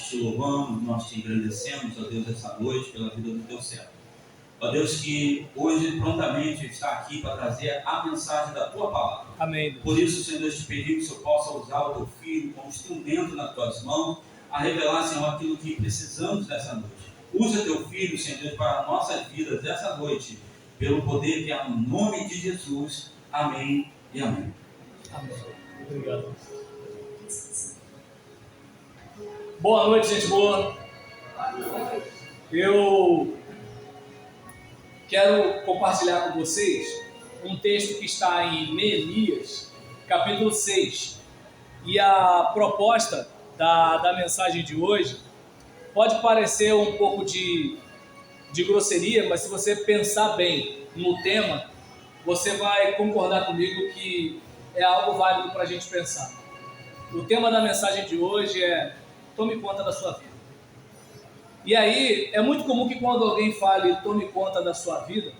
nós te louvamos, nós te agradecemos, ó Deus, essa noite pela vida do teu servo. Ó Deus, que hoje prontamente está aqui para trazer a mensagem da tua palavra. Amém. Por isso, Senhor Deus, te pedir que o Senhor possa usar o teu filho como instrumento nas tuas mãos, a revelar, Senhor, aquilo que precisamos dessa noite. Usa teu filho, Senhor Deus, para as nossas vidas dessa noite, pelo poder que há no nome de Jesus. Amém e amém. Amém. Obrigado. Boa noite, gente boa. Eu quero compartilhar com vocês um texto que está em Neemias, capítulo 6. E a proposta da mensagem de hoje pode parecer um pouco de grosseria, mas se você pensar bem no tema, você vai concordar comigo que é algo válido para a gente pensar. O tema da mensagem de hoje é: tome conta da sua vida. E aí, é muito comum que quando alguém fale tome conta da sua vida,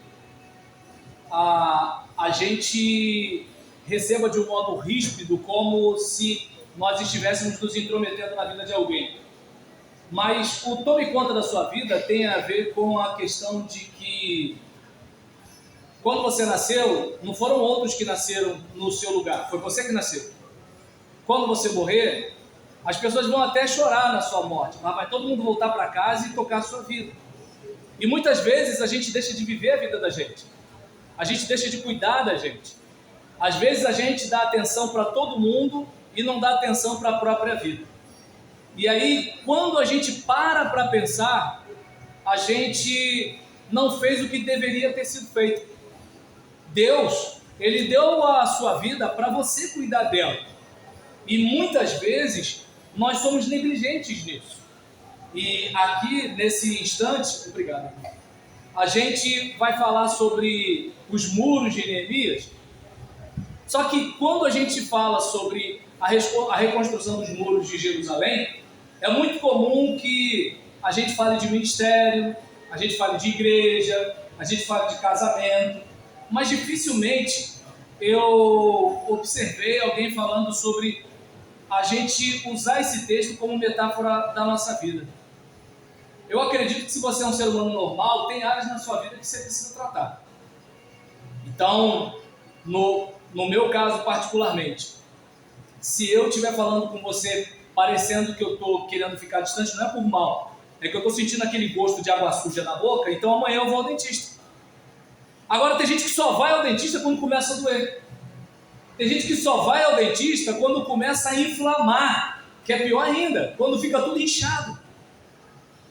a gente receba de um modo ríspido, como se nós estivéssemos nos intrometendo na vida de alguém. Mas o tome conta da sua vida tem a ver com a questão de que quando você nasceu, não foram outros que nasceram no seu lugar, foi você que nasceu. Quando você morrer, as pessoas vão até chorar na sua morte, mas vai todo mundo voltar para casa e tocar a sua vida. E muitas vezes a gente deixa de viver a vida da gente. A gente deixa de cuidar da gente. Às vezes a gente dá atenção para todo mundo e não dá atenção para a própria vida. E aí, quando a gente para pensar, a gente não fez o que deveria ter sido feito. Deus, Ele deu a sua vida para você cuidar dela. E muitas vezes nós somos negligentes nisso. E aqui, nesse instante, obrigado, a gente vai falar sobre os muros de Neemias. Só que quando a gente fala sobre a reconstrução dos muros de Jerusalém, é muito comum que a gente fale de ministério, a gente fale de igreja, a gente fale de casamento, mas dificilmente eu observei alguém falando sobre a gente usar esse texto como metáfora da nossa vida. Eu acredito que se você é um ser humano normal, tem áreas na sua vida que você precisa tratar. Então, no meu caso particularmente, se eu estiver falando com você parecendo que eu estou querendo ficar distante, não é por mal, é que eu estou sentindo aquele gosto de água suja na boca, então amanhã eu vou ao dentista. Agora tem gente que só vai ao dentista quando começa a doer. Tem gente que só vai ao dentista quando começa a inflamar, que é pior ainda, quando fica tudo inchado.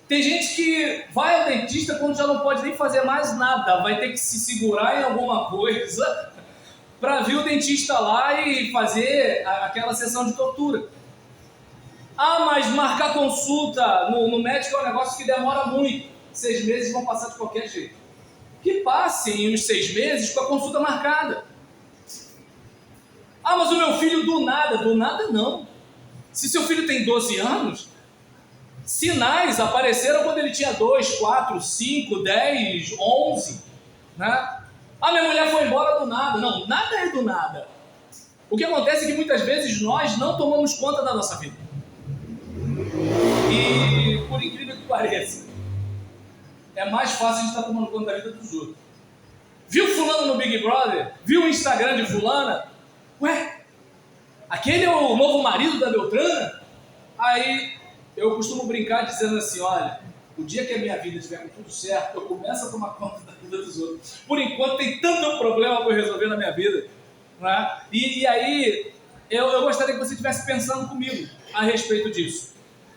Tem gente que vai ao dentista quando já não pode nem fazer mais nada, vai ter que se segurar em alguma coisa para vir o dentista lá e fazer aquela sessão de tortura. Ah, mas marcar consulta no médico é um negócio que demora muito. 6 meses vão passar de qualquer jeito. Que passem uns 6 meses com a consulta marcada. Ah, mas o meu filho do nada não. Se seu filho tem 12 anos, sinais apareceram quando ele tinha 2, 4, 5, 10, 11, né? Ah, minha mulher foi embora do nada. Não, nada é do nada. O que acontece é que muitas vezes nós não tomamos conta da nossa vida. E, por incrível que pareça, é mais fácil a gente estar tomando conta da vida dos outros. Viu fulano no Big Brother? Viu o Instagram de fulana? Ué, aquele é o novo marido da Beltrana? Aí eu costumo brincar dizendo assim: olha, o dia que a minha vida estiver com tudo certo, eu começo a tomar conta da vida dos outros. Por enquanto tem tanto problema para eu resolver na minha vida, né? E aí eu gostaria que você estivesse pensando comigo a respeito disso.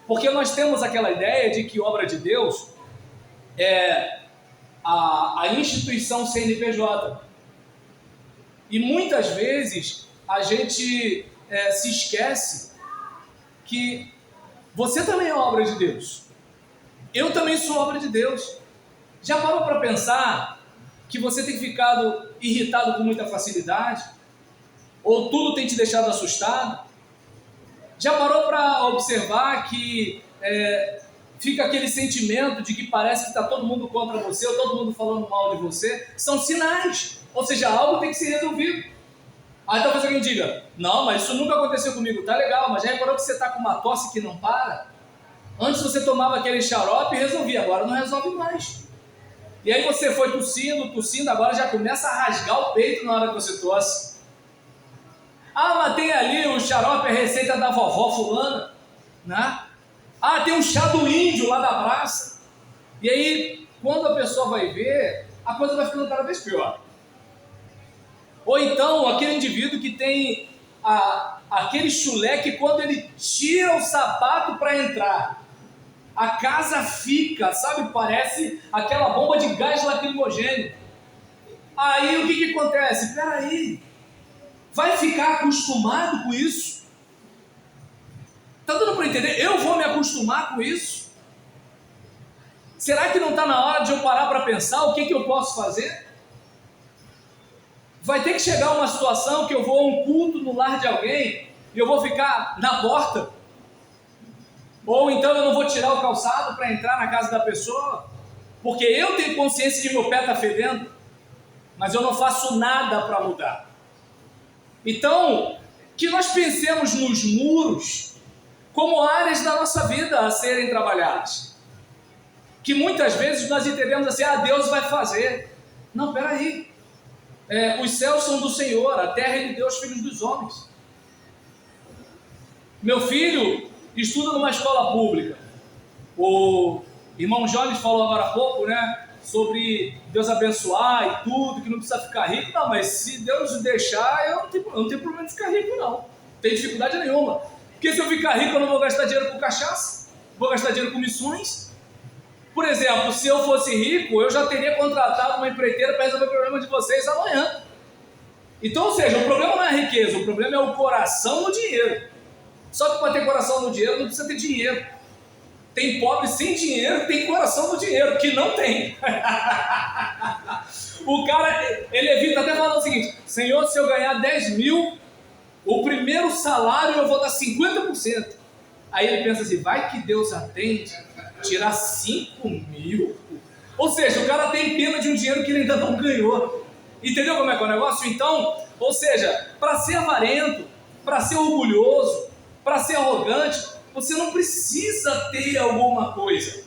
Porque nós temos aquela ideia de que obra de Deus é a instituição CNPJ. E muitas vezes a gente se esquece que você também é obra de Deus. Eu também sou obra de Deus. Já parou para pensar que você tem ficado irritado com muita facilidade? Ou tudo tem te deixado assustado? Já parou para observar que fica aquele sentimento de que parece que está todo mundo contra você ou todo mundo falando mal de você? São sinais. Ou seja, algo tem que ser resolvido. Aí talvez alguém diga: não, mas isso nunca aconteceu comigo. Tá legal, mas já reparou que você está com uma tosse que não para? Antes você tomava aquele xarope e resolvia, agora não resolve mais. E aí você foi tossindo, agora já começa a rasgar o peito na hora que você tosse. Ah, mas tem ali o xarope, a receita da vovó fulana, né? Ah, tem um chá do índio lá da praça. E aí, quando a pessoa vai ver, a coisa vai ficando cada vez pior. Ou então, aquele indivíduo que tem aquele chulé que quando ele tira o sapato para entrar, a casa fica, sabe, parece aquela bomba de gás lacrimogêneo. Aí o que acontece? Peraí, vai ficar acostumado com isso? Tá dando para entender? Eu vou me acostumar com isso? Será que não está na hora de eu parar para pensar o que eu posso fazer? Vai ter que chegar uma situação que eu vou a um culto no lar de alguém e eu vou ficar na porta? Ou então eu não vou tirar o calçado para entrar na casa da pessoa? Porque eu tenho consciência de que meu pé está fedendo, mas eu não faço nada para mudar. Então, que nós pensemos nos muros como áreas da nossa vida a serem trabalhadas. Que muitas vezes nós entendemos assim, Deus vai fazer. Não, peraí. Os céus são do Senhor, a terra Ele deu aos filhos dos homens. Meu filho estuda numa escola pública. O irmão Jones falou agora há pouco, né, sobre Deus abençoar e tudo, que não precisa ficar rico. Não, mas se Deus deixar, eu não tenho problema de ficar rico, não. Não tem dificuldade nenhuma. Porque se eu ficar rico, eu não vou gastar dinheiro com cachaça, vou gastar dinheiro com missões. Por exemplo, se eu fosse rico, eu já teria contratado uma empreiteira para resolver o problema de vocês amanhã. Então, ou seja, o problema não é a riqueza, o problema é o coração no dinheiro. Só que para ter coração no dinheiro não precisa ter dinheiro. Tem pobre sem dinheiro que tem coração no dinheiro, que não tem. O cara, ele evita até falar o seguinte: Senhor, se eu ganhar 10 mil, o primeiro salário eu vou dar 50%. Aí ele pensa assim, vai que Deus atende, tirar 5 mil. Ou seja, o cara tem pena de um dinheiro que ele ainda não ganhou. Entendeu como é que é o negócio? Então, ou seja, para ser avarento, para ser orgulhoso, para ser arrogante, você não precisa ter alguma coisa.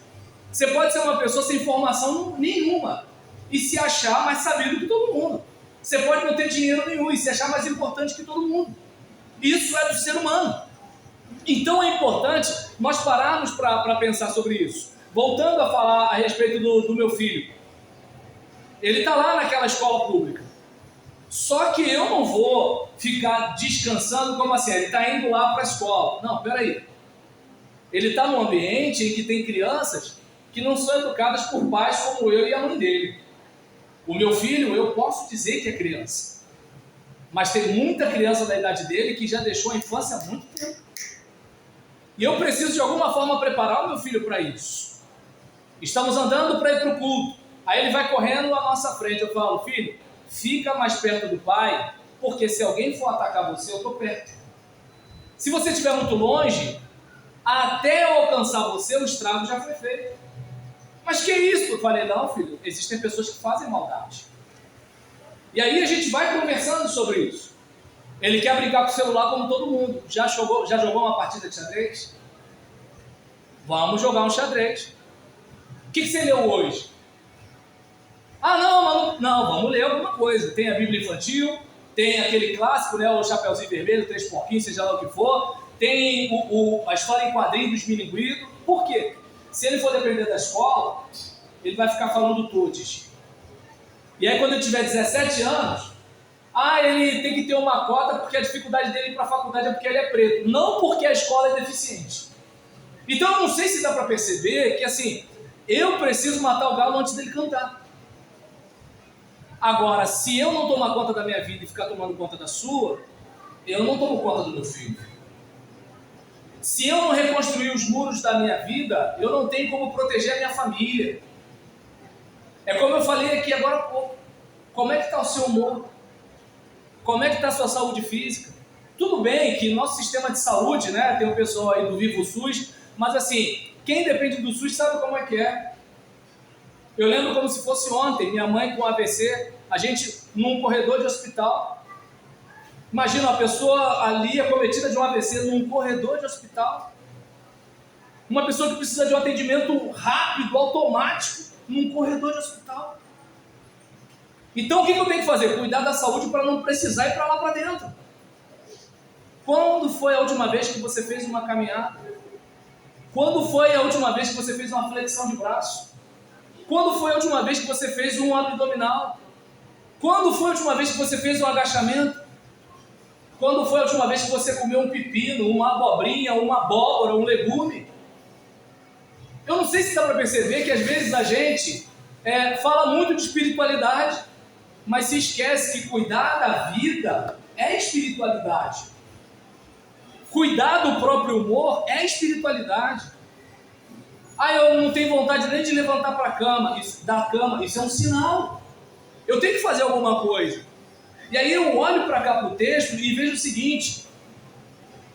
Você pode ser uma pessoa sem formação nenhuma e se achar mais sabido que todo mundo. Você pode não ter dinheiro nenhum e se achar mais importante que todo mundo. Isso é do ser humano. Então é importante nós pararmos para pensar sobre isso. Voltando a falar a respeito do meu filho. Ele está lá naquela escola pública. Só que eu não vou ficar descansando como assim, ele está indo lá para a escola. Não, peraí. Ele está num ambiente em que tem crianças que não são educadas por pais como eu e a mãe dele. O meu filho, eu posso dizer que é criança. Mas tem muita criança da idade dele que já deixou a infância há muito tempo. E eu preciso de alguma forma preparar o meu filho para isso. Estamos andando para ir para o culto. Aí ele vai correndo à nossa frente. Eu falo, filho, fica mais perto do pai, porque se alguém for atacar você, eu estou perto. Se você estiver muito longe, até eu alcançar você, o estrago já foi feito. Mas que isso? Eu falei, não, filho, existem pessoas que fazem maldade. E aí a gente vai conversando sobre isso. Ele quer brincar com o celular como todo mundo. Já jogou uma partida de xadrez? Vamos jogar um xadrez. O que você leu hoje? Não, vamos ler alguma coisa. Tem a Bíblia infantil, tem aquele clássico, né, o Chapeuzinho Vermelho, 3 porquinhos, seja lá o que for. Tem a história em quadrinhos dos milinguidos. Por quê? Se ele for depender da escola, ele vai ficar falando todes. E aí quando ele tiver 17 anos, ele tem que ter uma cota porque a dificuldade dele ir para a faculdade é porque ele é preto, não porque a escola é deficiente. Então eu não sei se dá para perceber que assim, eu preciso matar o galo antes dele cantar. Agora, se eu não tomar conta da minha vida e ficar tomando conta da sua, eu não tomo conta do meu filho. Se eu não reconstruir os muros da minha vida, eu não tenho como proteger a minha família. É como eu falei aqui agora há pouco. Como é que está o seu humor? Como é que está a sua saúde física? Tudo bem que nosso sistema de saúde, né, tem o pessoal aí do Vivo SUS, mas assim, quem depende do SUS sabe como é que é. Eu lembro como se fosse ontem, minha mãe com AVC, a gente num corredor de hospital. Imagina uma pessoa ali acometida de um AVC num corredor de hospital. Uma pessoa que precisa de um atendimento rápido, automático, num corredor de hospital. Então o que eu tenho que fazer? Cuidar da saúde para não precisar ir para lá para dentro. Quando foi a última vez que você fez uma caminhada? Quando foi a última vez que você fez uma flexão de braço? Quando foi a última vez que você fez um abdominal? Quando foi a última vez que você fez um agachamento? Quando foi a última vez que você comeu um pepino, uma abobrinha, uma abóbora, um legume? Eu não sei se dá para perceber que às vezes a gente fala muito de espiritualidade, mas se esquece que cuidar da vida é espiritualidade. Cuidar do próprio humor é espiritualidade. Eu não tenho vontade nem de levantar para a cama, isso é um sinal. Eu tenho que fazer alguma coisa. E aí eu olho para cá para o texto e vejo o seguinte: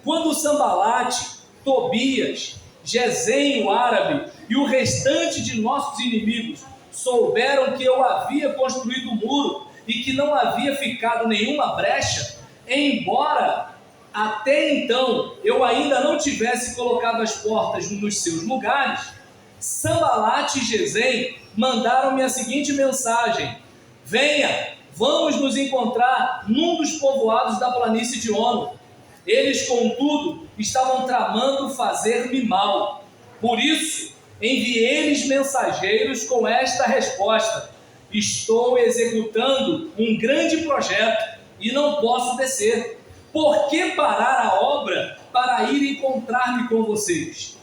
quando Sambalate, Tobias, Gesem, o árabe, e o restante de nossos inimigos souberam que eu havia construído o muro e que não havia ficado nenhuma brecha, embora até então eu ainda não tivesse colocado as portas nos seus lugares, Sambalate e Gesem mandaram-me a seguinte mensagem: venha, vamos nos encontrar num dos povoados da planície de Ono. Eles, contudo, estavam tramando fazer-me mal. Por isso, enviei-lhes mensageiros com esta resposta: estou executando um grande projeto e não posso descer. Por que parar a obra para ir encontrar-me com vocês?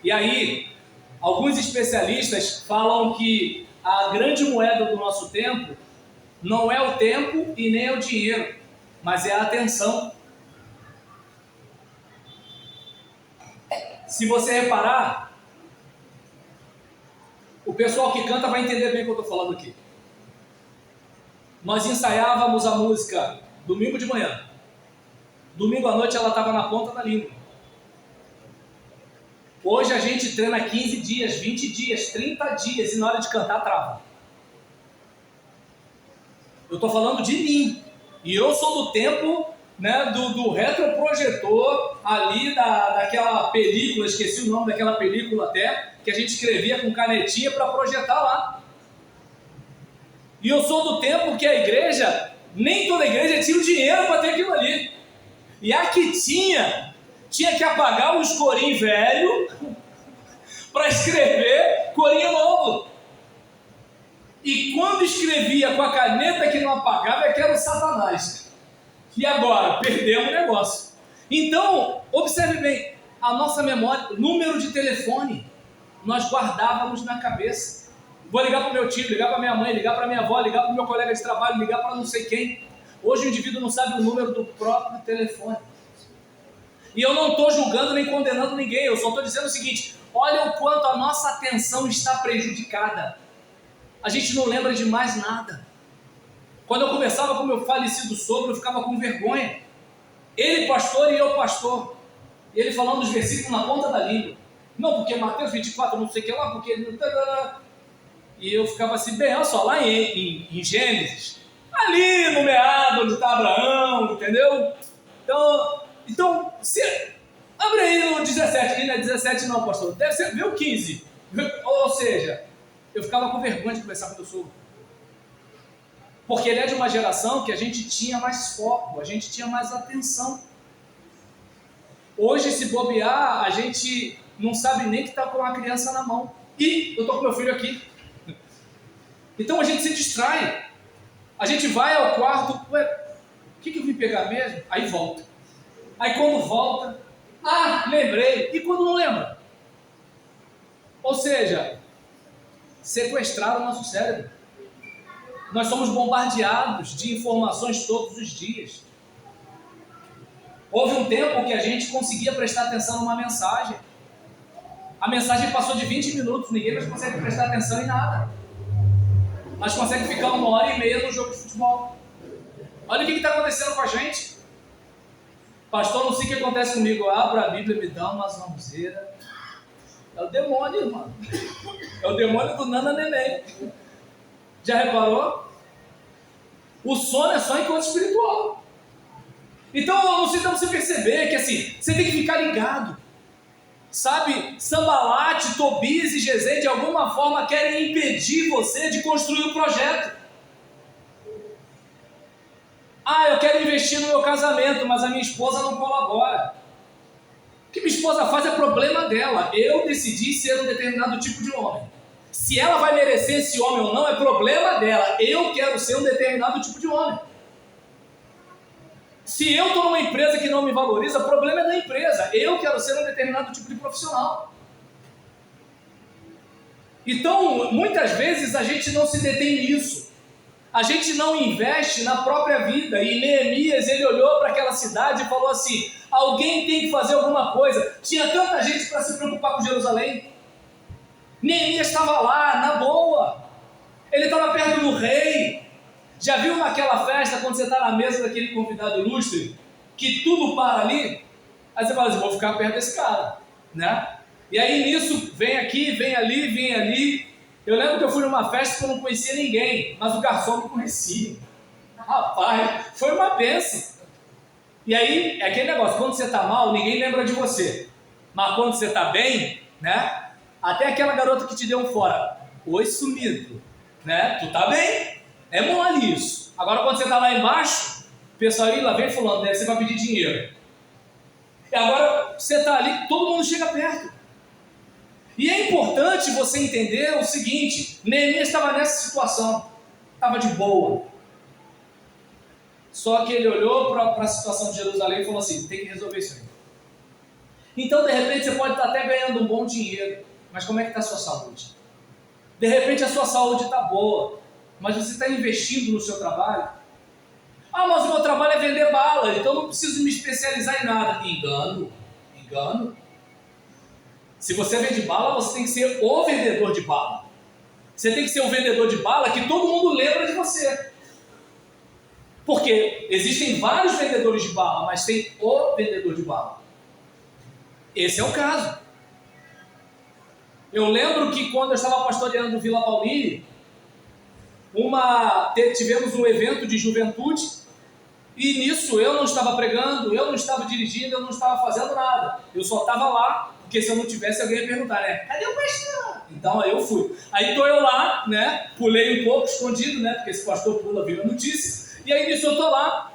E aí, alguns especialistas falam que a grande moeda do nosso tempo não é o tempo e nem é o dinheiro, mas é a atenção. Se você reparar, o pessoal que canta vai entender bem o que eu estou falando aqui. Nós ensaiávamos a música domingo de manhã. Domingo à noite ela estava na ponta da língua. Hoje a gente treina 15 dias, 20 dias, 30 dias e na hora de cantar trava. Eu estou falando de mim. E eu sou do tempo, né, do retroprojetor ali daquela película, esqueci o nome daquela película até, que a gente escrevia com canetinha para projetar lá. E eu sou do tempo que a igreja, nem toda igreja tinha o dinheiro para ter aquilo ali. E a que tinha que apagar os corinhos velho para escrever corinho novo. E quando escrevia com a caneta que não apagava, é que era o Satanás. E agora? Perdemos o negócio. Então, observe bem, a nossa memória, número de telefone, nós guardávamos na cabeça. Vou ligar para o meu tio, ligar para minha mãe, ligar para minha avó, ligar para o meu colega de trabalho, ligar para não sei quem. Hoje o indivíduo não sabe o número do próprio telefone. E eu não estou julgando nem condenando ninguém, eu só estou dizendo o seguinte: olha o quanto a nossa atenção está prejudicada. A gente não lembra de mais nada. Quando eu conversava com meu falecido sogro, eu ficava com vergonha. Ele pastor e eu pastor. E ele falando os versículos na ponta da língua. Não, porque Mateus 24, não sei o que lá, porque... E eu ficava assim, bem, olha só, lá em Gênesis, ali no meado onde está Abraão, entendeu? Então abre aí no 17, não é 17 não, pastor, deve ser, vê o 15. Ou seja, eu ficava com vergonha de conversar com o meu sogro. Porque ele é de uma geração que a gente tinha mais foco, a gente tinha mais atenção. Hoje, se bobear, a gente não sabe nem que está com uma criança na mão. E eu estou com meu filho aqui. Então a gente se distrai. A gente vai ao quarto, o que eu vim pegar mesmo? Aí volta. Aí quando volta, lembrei. E quando não lembra? Ou seja, sequestraram o nosso cérebro. Nós somos bombardeados de informações todos os dias. Houve um tempo que a gente conseguia prestar atenção numa mensagem. A mensagem passou de 20 minutos, ninguém mais consegue prestar atenção em nada. Mas consegue ficar 1h30 no jogo de futebol. Olha o que está acontecendo com a gente. Pastor, não sei o que acontece comigo. Eu abro a Bíblia e me dá uma zonzeira. É o demônio, irmão. É o demônio do Nana Neném. Já reparou? O sono é só enquanto espiritual. Então, não sei se você perceber que assim, você tem que ficar ligado. Sabe, Sambalate, Tobias e Gesem de alguma forma querem impedir você de construir o projeto. Ah, eu quero investir no meu casamento, mas a minha esposa não colabora. O que minha esposa faz é problema dela. Eu decidi ser um determinado tipo de homem. Se ela vai merecer esse homem ou não, é problema dela. Eu quero ser um determinado tipo de homem. Se eu estou numa empresa que não me valoriza, o problema é da empresa. Eu quero ser um determinado tipo de profissional. Então, muitas vezes a gente não se detém nisso. A gente não investe na própria vida. E Neemias, ele olhou para aquela cidade e falou assim: alguém tem que fazer alguma coisa. Tinha tanta gente para se preocupar com Jerusalém. Neemias estava lá, na boa. Ele estava perto do rei. Já viu naquela festa, quando você está na mesa daquele convidado ilustre, que tudo para ali? Aí você fala assim: vou ficar perto desse cara, né? E aí nisso, vem aqui, vem ali, vem ali. Eu lembro que eu fui numa festa que eu não conhecia ninguém, mas o garçom me conhecia. Rapaz, foi uma bênção. E aí, é aquele negócio, quando você está mal, ninguém lembra de você. Mas quando você está bem, né? Até aquela garota que te deu um fora. Oi, sumido. Né? Tu tá bem? É mole isso. Agora, quando você está lá embaixo, o pessoal aí lá vem fulano, deve ser para pedir dinheiro. E agora, você está ali, todo mundo chega perto. E é importante você entender o seguinte: Neemias estava nessa situação, estava de boa. Só que ele olhou para a situação de Jerusalém e falou assim: tem que resolver isso aí. Então, de repente, você pode estar até ganhando um bom dinheiro, mas como é que está a sua saúde? De repente, a sua saúde está boa, mas você está investindo no seu trabalho? Ah, mas o meu trabalho é vender bala, então não preciso me especializar em nada. Engano, engano. Se você vende bala, você tem que ser o vendedor de bala. Você tem que ser um vendedor de bala que todo mundo lembra de você. Porque existem vários vendedores de bala, mas tem o vendedor de bala. Esse é o caso. Eu lembro que quando eu estava pastoreando Vila Paulini, tivemos um evento de juventude, e nisso eu não estava pregando, eu não estava dirigindo, eu não estava fazendo nada. Eu só estava lá, porque se eu não tivesse, alguém ia perguntar, né? Cadê o pastor? Então aí eu fui. Aí estou eu lá, né? Pulei um pouco, escondido, né? Porque esse pastor pula, vira notícia. E aí nisso eu estou lá.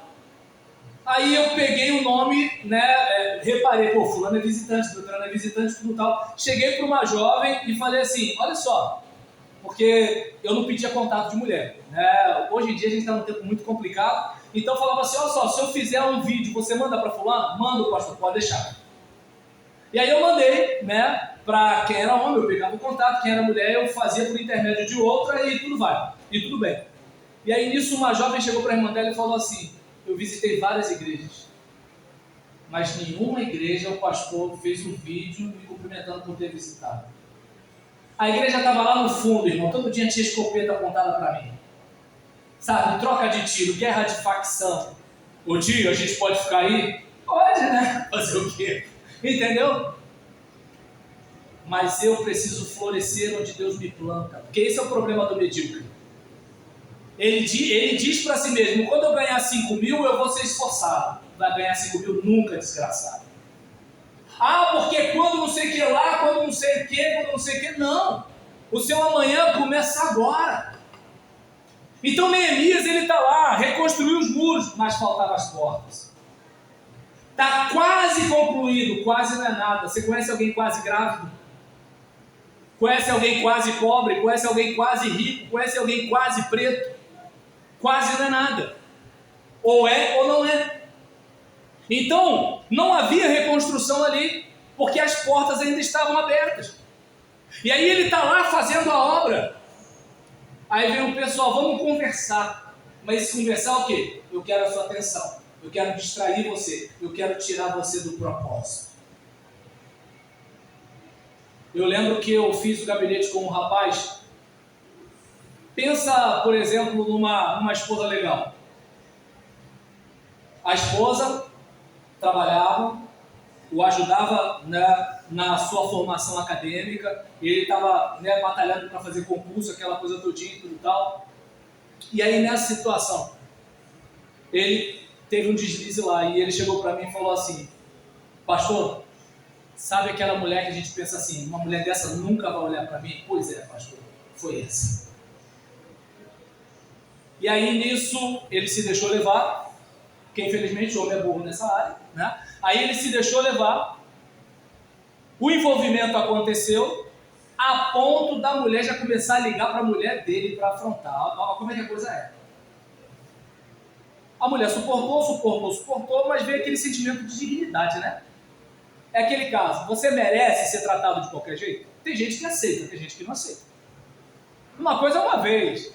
Aí eu peguei o nome, né? Reparei, pô, fulano é visitante, Beltrano é visitante, tudo tal. Cheguei para uma jovem e falei assim: olha só, porque eu não pedia contato de mulher, né? Hoje em dia a gente está num tempo muito complicado. Então eu falava assim: olha só, se eu fizer um vídeo, você manda para fulano? Manda, pastor, pode deixar. E aí eu mandei, né? Para quem era homem, eu pegava o contato, quem era mulher, eu fazia por intermédio de outra e tudo vai, e tudo bem. E aí nisso uma jovem chegou para a irmã dela e falou assim: eu visitei várias igrejas, mas nenhuma igreja o pastor fez um vídeo me cumprimentando por ter visitado. A igreja estava lá no fundo, irmão, todo dia tinha escopeta apontada para mim. Sabe, troca de tiro, guerra de facção. Ô tio, a gente pode ficar aí? Pode, né? Fazer o quê? Entendeu? Mas eu preciso florescer onde Deus me planta, porque esse é o problema do medíocre. Ele diz para si mesmo: quando eu ganhar 5 mil, eu vou ser esforçado. Vai ganhar 5 mil nunca, desgraçado. Ah, porque quando não sei o que lá, quando não sei o que, quando não sei o que, não. O seu amanhã começa agora. Então Neemias, ele está lá, reconstruiu os muros, mas faltavam as portas. Está quase concluído, quase não é nada. Você conhece alguém quase grávido? Conhece alguém quase pobre? Conhece alguém quase rico? Conhece alguém quase preto? Quase não é nada. Ou é ou não é. Então, não havia reconstrução ali, porque as portas ainda estavam abertas. E aí ele está lá fazendo a obra. Aí vem o pessoal: vamos conversar. Mas conversar o quê? Eu quero a sua atenção. Eu quero distrair você. Eu quero tirar você do propósito. Eu lembro que eu fiz o gabinete com um rapaz. Pensa, por exemplo, numa esposa legal. A esposa trabalhava, o ajudava na sua formação acadêmica, ele estava, né, batalhando para fazer concurso, aquela coisa todinha e tudo tal. E aí nessa situação, ele teve um deslize lá e ele chegou para mim e falou assim: pastor, Sabe aquela mulher que a gente pensa assim, uma mulher dessa nunca vai olhar para mim? Pois é, pastor, foi essa. E aí nisso ele se deixou levar, porque infelizmente o homem é burro nessa área, né? Aí ele se deixou levar, o envolvimento aconteceu, a ponto da mulher já começar a ligar para a mulher dele para afrontar. Olha como é que a coisa é. A mulher suportou, mas veio aquele sentimento de dignidade, né? É aquele caso, você merece ser tratado de qualquer jeito? Tem gente que aceita, tem gente que não aceita. Uma coisa é uma vez,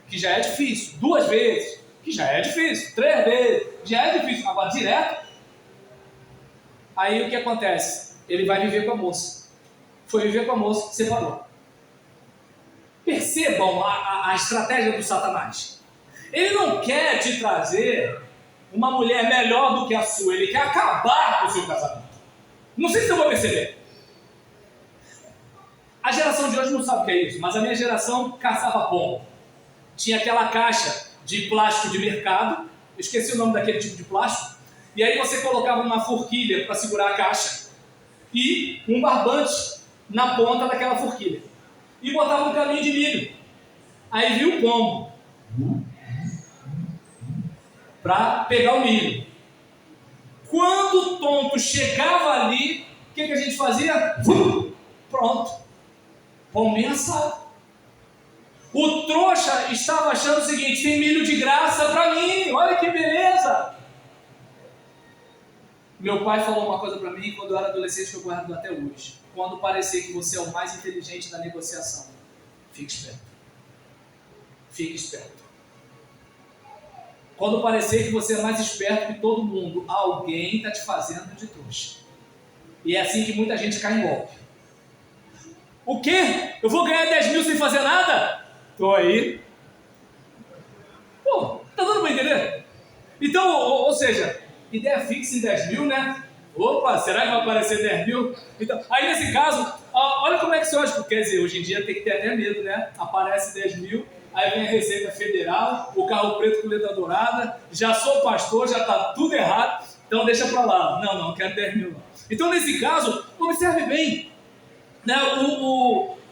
que já é difícil. 2 vezes, que já é difícil. 3 vezes, já é difícil. Agora, direto. Aí o que acontece? Ele vai viver com a moça. Foi viver com a moça, separou. Percebam a estratégia do Satanás. Ele não quer te trazer uma mulher melhor do que a sua. Ele quer acabar com o seu casamento. Não sei se eu vou perceber. A geração de hoje não sabe o que é isso, mas a minha geração caçava pombo. Tinha aquela caixa de plástico de mercado, eu esqueci o nome daquele tipo de plástico, e aí você colocava uma forquilha para segurar a caixa e um barbante na ponta daquela forquilha. E botava um caminho de milho. Aí viu o pombo para pegar o milho. Quando o tonto chegava ali, o que a gente fazia? Pronto. Pombinho assado. O trouxa estava achando o seguinte: tem milho de graça para mim, olha que beleza. Meu pai falou uma coisa para mim quando eu era adolescente que eu guardo até hoje. Quando parecer que você é o mais inteligente da negociação, fique esperto. Fique esperto. Quando parecer que você é mais esperto que todo mundo, alguém está te fazendo de trouxa. E é assim que muita gente cai em golpe. O quê? Eu vou ganhar 10 mil sem fazer nada? Tô aí. Pô, tá dando pra entender? Então, ou seja, ideia fixa em 10 mil, né? Opa, será que vai aparecer 10 mil? Então, aí nesse caso, olha como é que você acha. Quer dizer, hoje em dia tem que ter até medo, né? Aparece 10 mil, aí vem a Receita Federal, o carro preto com letra dourada, já sou pastor, já tá tudo errado, então deixa pra lá. Não quero 10 mil não. Então nesse caso, observe bem, né?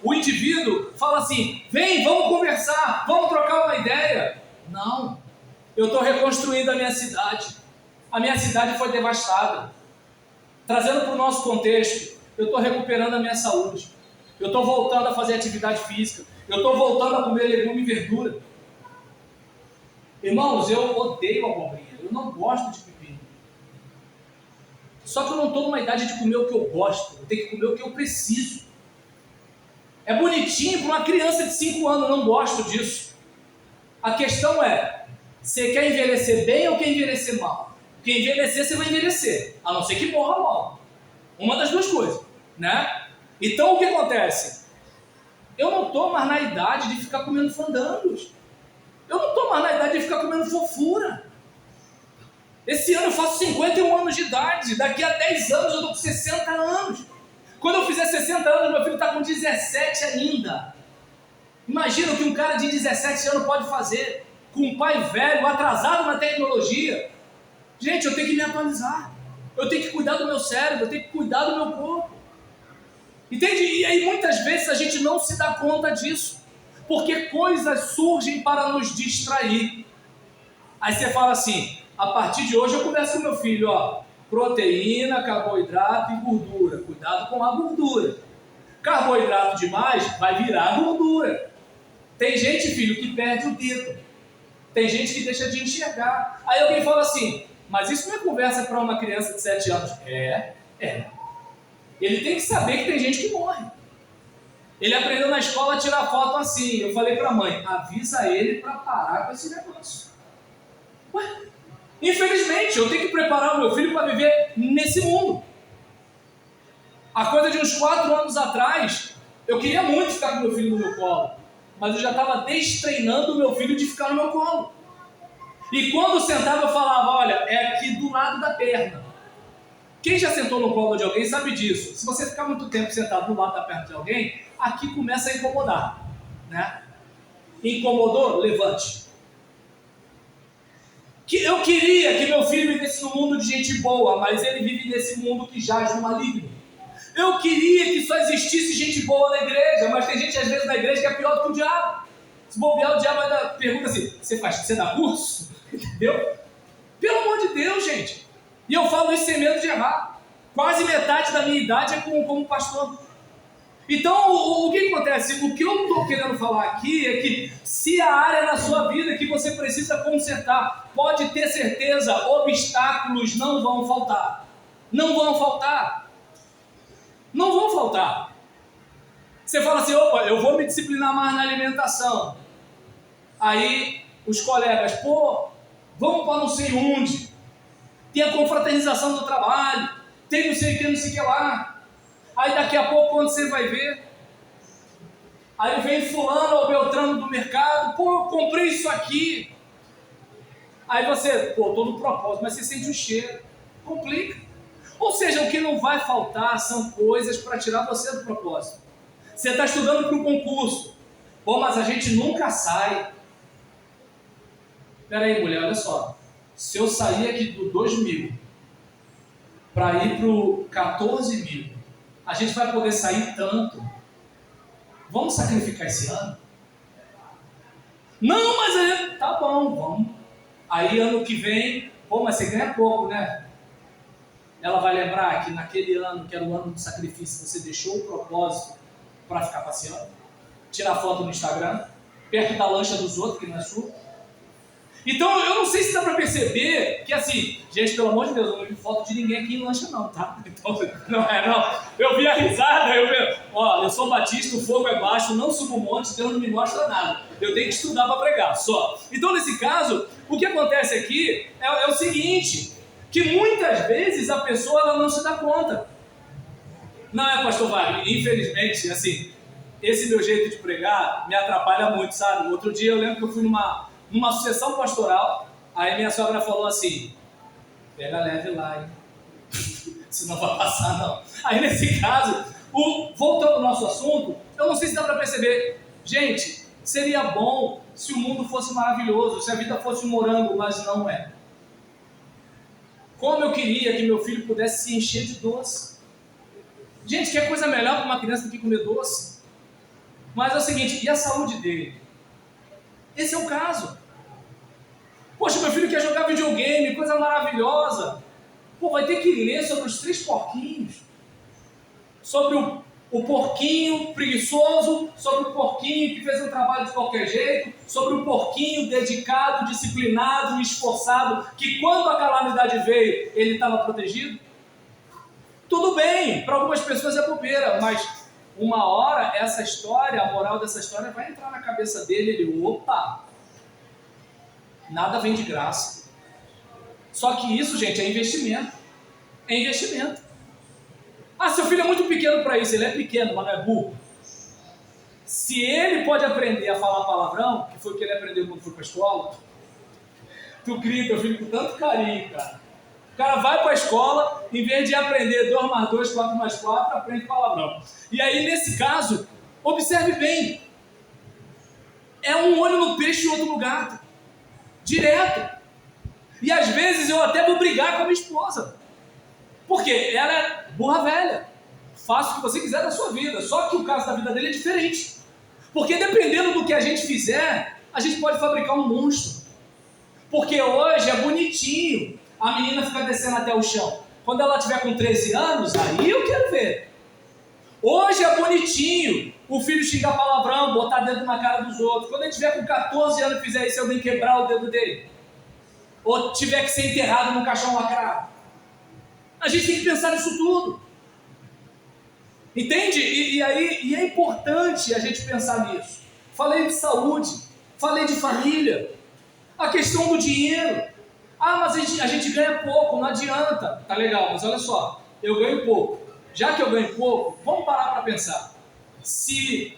O indivíduo fala assim: vem, vamos conversar, vamos trocar uma ideia. Não, eu estou reconstruindo a minha cidade. A minha cidade foi devastada. Trazendo para o nosso contexto, eu estou recuperando a minha saúde. Eu estou voltando a fazer atividade física. Eu estou voltando a comer legume e verdura. Irmãos, eu odeio abobrinha. Eu não gosto de pepino. Só que eu não estou numa idade de comer o que eu gosto. Eu tenho que comer o que eu preciso. É bonitinho para uma criança de 5 anos, eu não gosto disso. A questão é, você quer envelhecer bem ou quer envelhecer mal? Porque envelhecer, você vai envelhecer, a não ser que morra logo. Uma das duas coisas, né? Então o que acontece? Eu não estou mais na idade de ficar comendo fandangos. Eu não estou mais na idade de ficar comendo fofura. Esse ano eu faço 51 anos de idade, daqui a 10 anos eu estou com 60 anos. Quando eu fizer 60 anos, meu filho está com 17 ainda. Imagina o que um cara de 17 anos pode fazer com um pai velho, atrasado na tecnologia. Gente, eu tenho que me atualizar. Eu tenho que cuidar do meu cérebro, eu tenho que cuidar do meu corpo. Entende? E aí muitas vezes a gente não se dá conta disso. Porque coisas surgem para nos distrair. Aí você fala assim: a partir de hoje eu converso com meu filho, ó. Proteína, carboidrato e gordura. Cuidado com a gordura. Carboidrato demais vai virar gordura. Tem gente, filho, que perde o dedo. Tem gente que deixa de enxergar. Aí alguém fala assim: mas isso não é conversa para uma criança de 7 anos. É. Ele tem que saber que tem gente que morre. Ele aprendeu na escola a tirar foto assim. Eu falei para a mãe: avisa ele para parar com esse negócio. Ué? Infelizmente, eu tenho que preparar o meu filho para viver nesse mundo. A coisa de uns 4 anos atrás, eu queria muito ficar com meu filho no meu colo, mas eu já estava destreinando o meu filho de ficar no meu colo. E quando sentava, eu falava: olha, é aqui do lado da perna. Quem já sentou no colo de alguém sabe disso. Se você ficar muito tempo sentado do lado da perna de alguém, aqui começa a incomodar, né? Incomodou? Levante. Eu queria que meu filho vivesse num mundo de gente boa, mas ele vive nesse mundo que jaz no maligno. Eu queria que só existisse gente boa na igreja, mas tem gente às vezes na igreja que é pior do que o diabo. Se bobear, o diabo ainda pergunta assim, você dá curso? Entendeu? Pelo amor de Deus, gente. E eu falo isso sem medo de errar. Quase metade da minha idade é como pastor. Então, o que acontece? O que eu estou querendo falar aqui é que se a área na sua vida que você precisa consertar, pode ter certeza, obstáculos não vão faltar. Não vão faltar. Não vão faltar. Você fala assim, opa, eu vou me disciplinar mais na alimentação. Aí, os colegas, pô, vamos para não sei onde. Tem a confraternização do trabalho, tem não sei o que, não sei o que lá. Aí daqui a pouco, quando você vai ver, aí vem fulano ou beltrano do mercado, pô, eu comprei isso aqui. Aí você, pô, tô no propósito, mas você sente o cheiro, complica. Ou seja, o que não vai faltar são coisas para tirar você do propósito. Você está estudando para um concurso, pô, mas a gente nunca sai. Espera aí, mulher, olha só. Se eu sair aqui do 2.000 para ir para o 14.000, a gente vai poder sair tanto. Vamos sacrificar esse ano? Não, mas aí, tá bom, vamos. Aí ano que vem, pô, mas você ganha pouco, né? Ela vai lembrar que naquele ano, que era o ano do sacrifício, você deixou o propósito para ficar passeando, tirar foto no Instagram, perto da lancha dos outros, que não é sua. Então, eu não sei se dá para perceber que, assim, gente, pelo amor de Deus, eu não vi foto de ninguém aqui em lancha não, tá? Então, não. Eu vi a risada, eu sou batista, o fogo é baixo, não subo monte, Deus não me mostra nada. Eu tenho que estudar para pregar, só. Então, nesse caso, o que acontece aqui é o seguinte, que muitas vezes a pessoa ela não se dá conta. Não é, pastor Wagner, infelizmente, assim, esse meu jeito de pregar me atrapalha muito, sabe? Outro dia eu lembro que eu fui numa sucessão pastoral, aí minha sogra falou assim, pega leve lá, hein? Senão vai passar não. Aí nesse caso, voltando ao nosso assunto, eu não sei se dá para perceber, gente, seria bom se o mundo fosse maravilhoso, se a vida fosse um morango, mas não é. Como eu queria que meu filho pudesse se encher de doce. Gente, que coisa melhor para uma criança do que comer doce? Mas é o seguinte, e a saúde dele? Esse é o caso. Poxa, meu filho quer jogar videogame, coisa maravilhosa. Pô, vai ter que ler sobre os 3 porquinhos. Sobre o porquinho preguiçoso, sobre o porquinho que fez um trabalho de qualquer jeito, sobre o porquinho dedicado, disciplinado, esforçado, que quando a calamidade veio, ele estava protegido. Tudo bem, para algumas pessoas é bobeira, mas uma hora essa história, a moral dessa história vai entrar na cabeça dele, ele, opa, nada vem de graça. Só que isso, gente, é investimento. É investimento. Ah, seu filho é muito pequeno para isso, ele é pequeno, mas não é burro. Se ele pode aprender a falar palavrão, que foi o que ele aprendeu quando foi para a escola, tu cria teu filho com tanto carinho, cara. O cara vai para a escola, em vez de aprender 2 mais 2, 4 mais 4, aprende palavrão. E aí, nesse caso, observe bem. É um olho no peixe e outro no gato. Direto. E às vezes eu até vou brigar com a minha esposa. Porque ela é burra velha. Faça o que você quiser da sua vida. Só que o caso da vida dele é diferente. Porque dependendo do que a gente fizer, a gente pode fabricar um monstro. Porque hoje é bonitinho a menina ficar descendo até o chão. Quando ela tiver com 13 anos, aí eu quero ver. Hoje é bonitinho o filho xingar palavrão, botar dedo na cara dos outros. Quando ele tiver com 14 anos e fizer isso, alguém quebrar o dedo dele. Ou tiver que ser enterrado num caixão lacrado. A gente tem que pensar nisso tudo. Entende? E é importante a gente pensar nisso. Falei de saúde, falei de família, a questão do dinheiro. Ah, mas a gente ganha pouco, não adianta. Tá legal, mas olha só, eu ganho pouco. Já que eu ganho pouco, vamos parar para pensar. Se,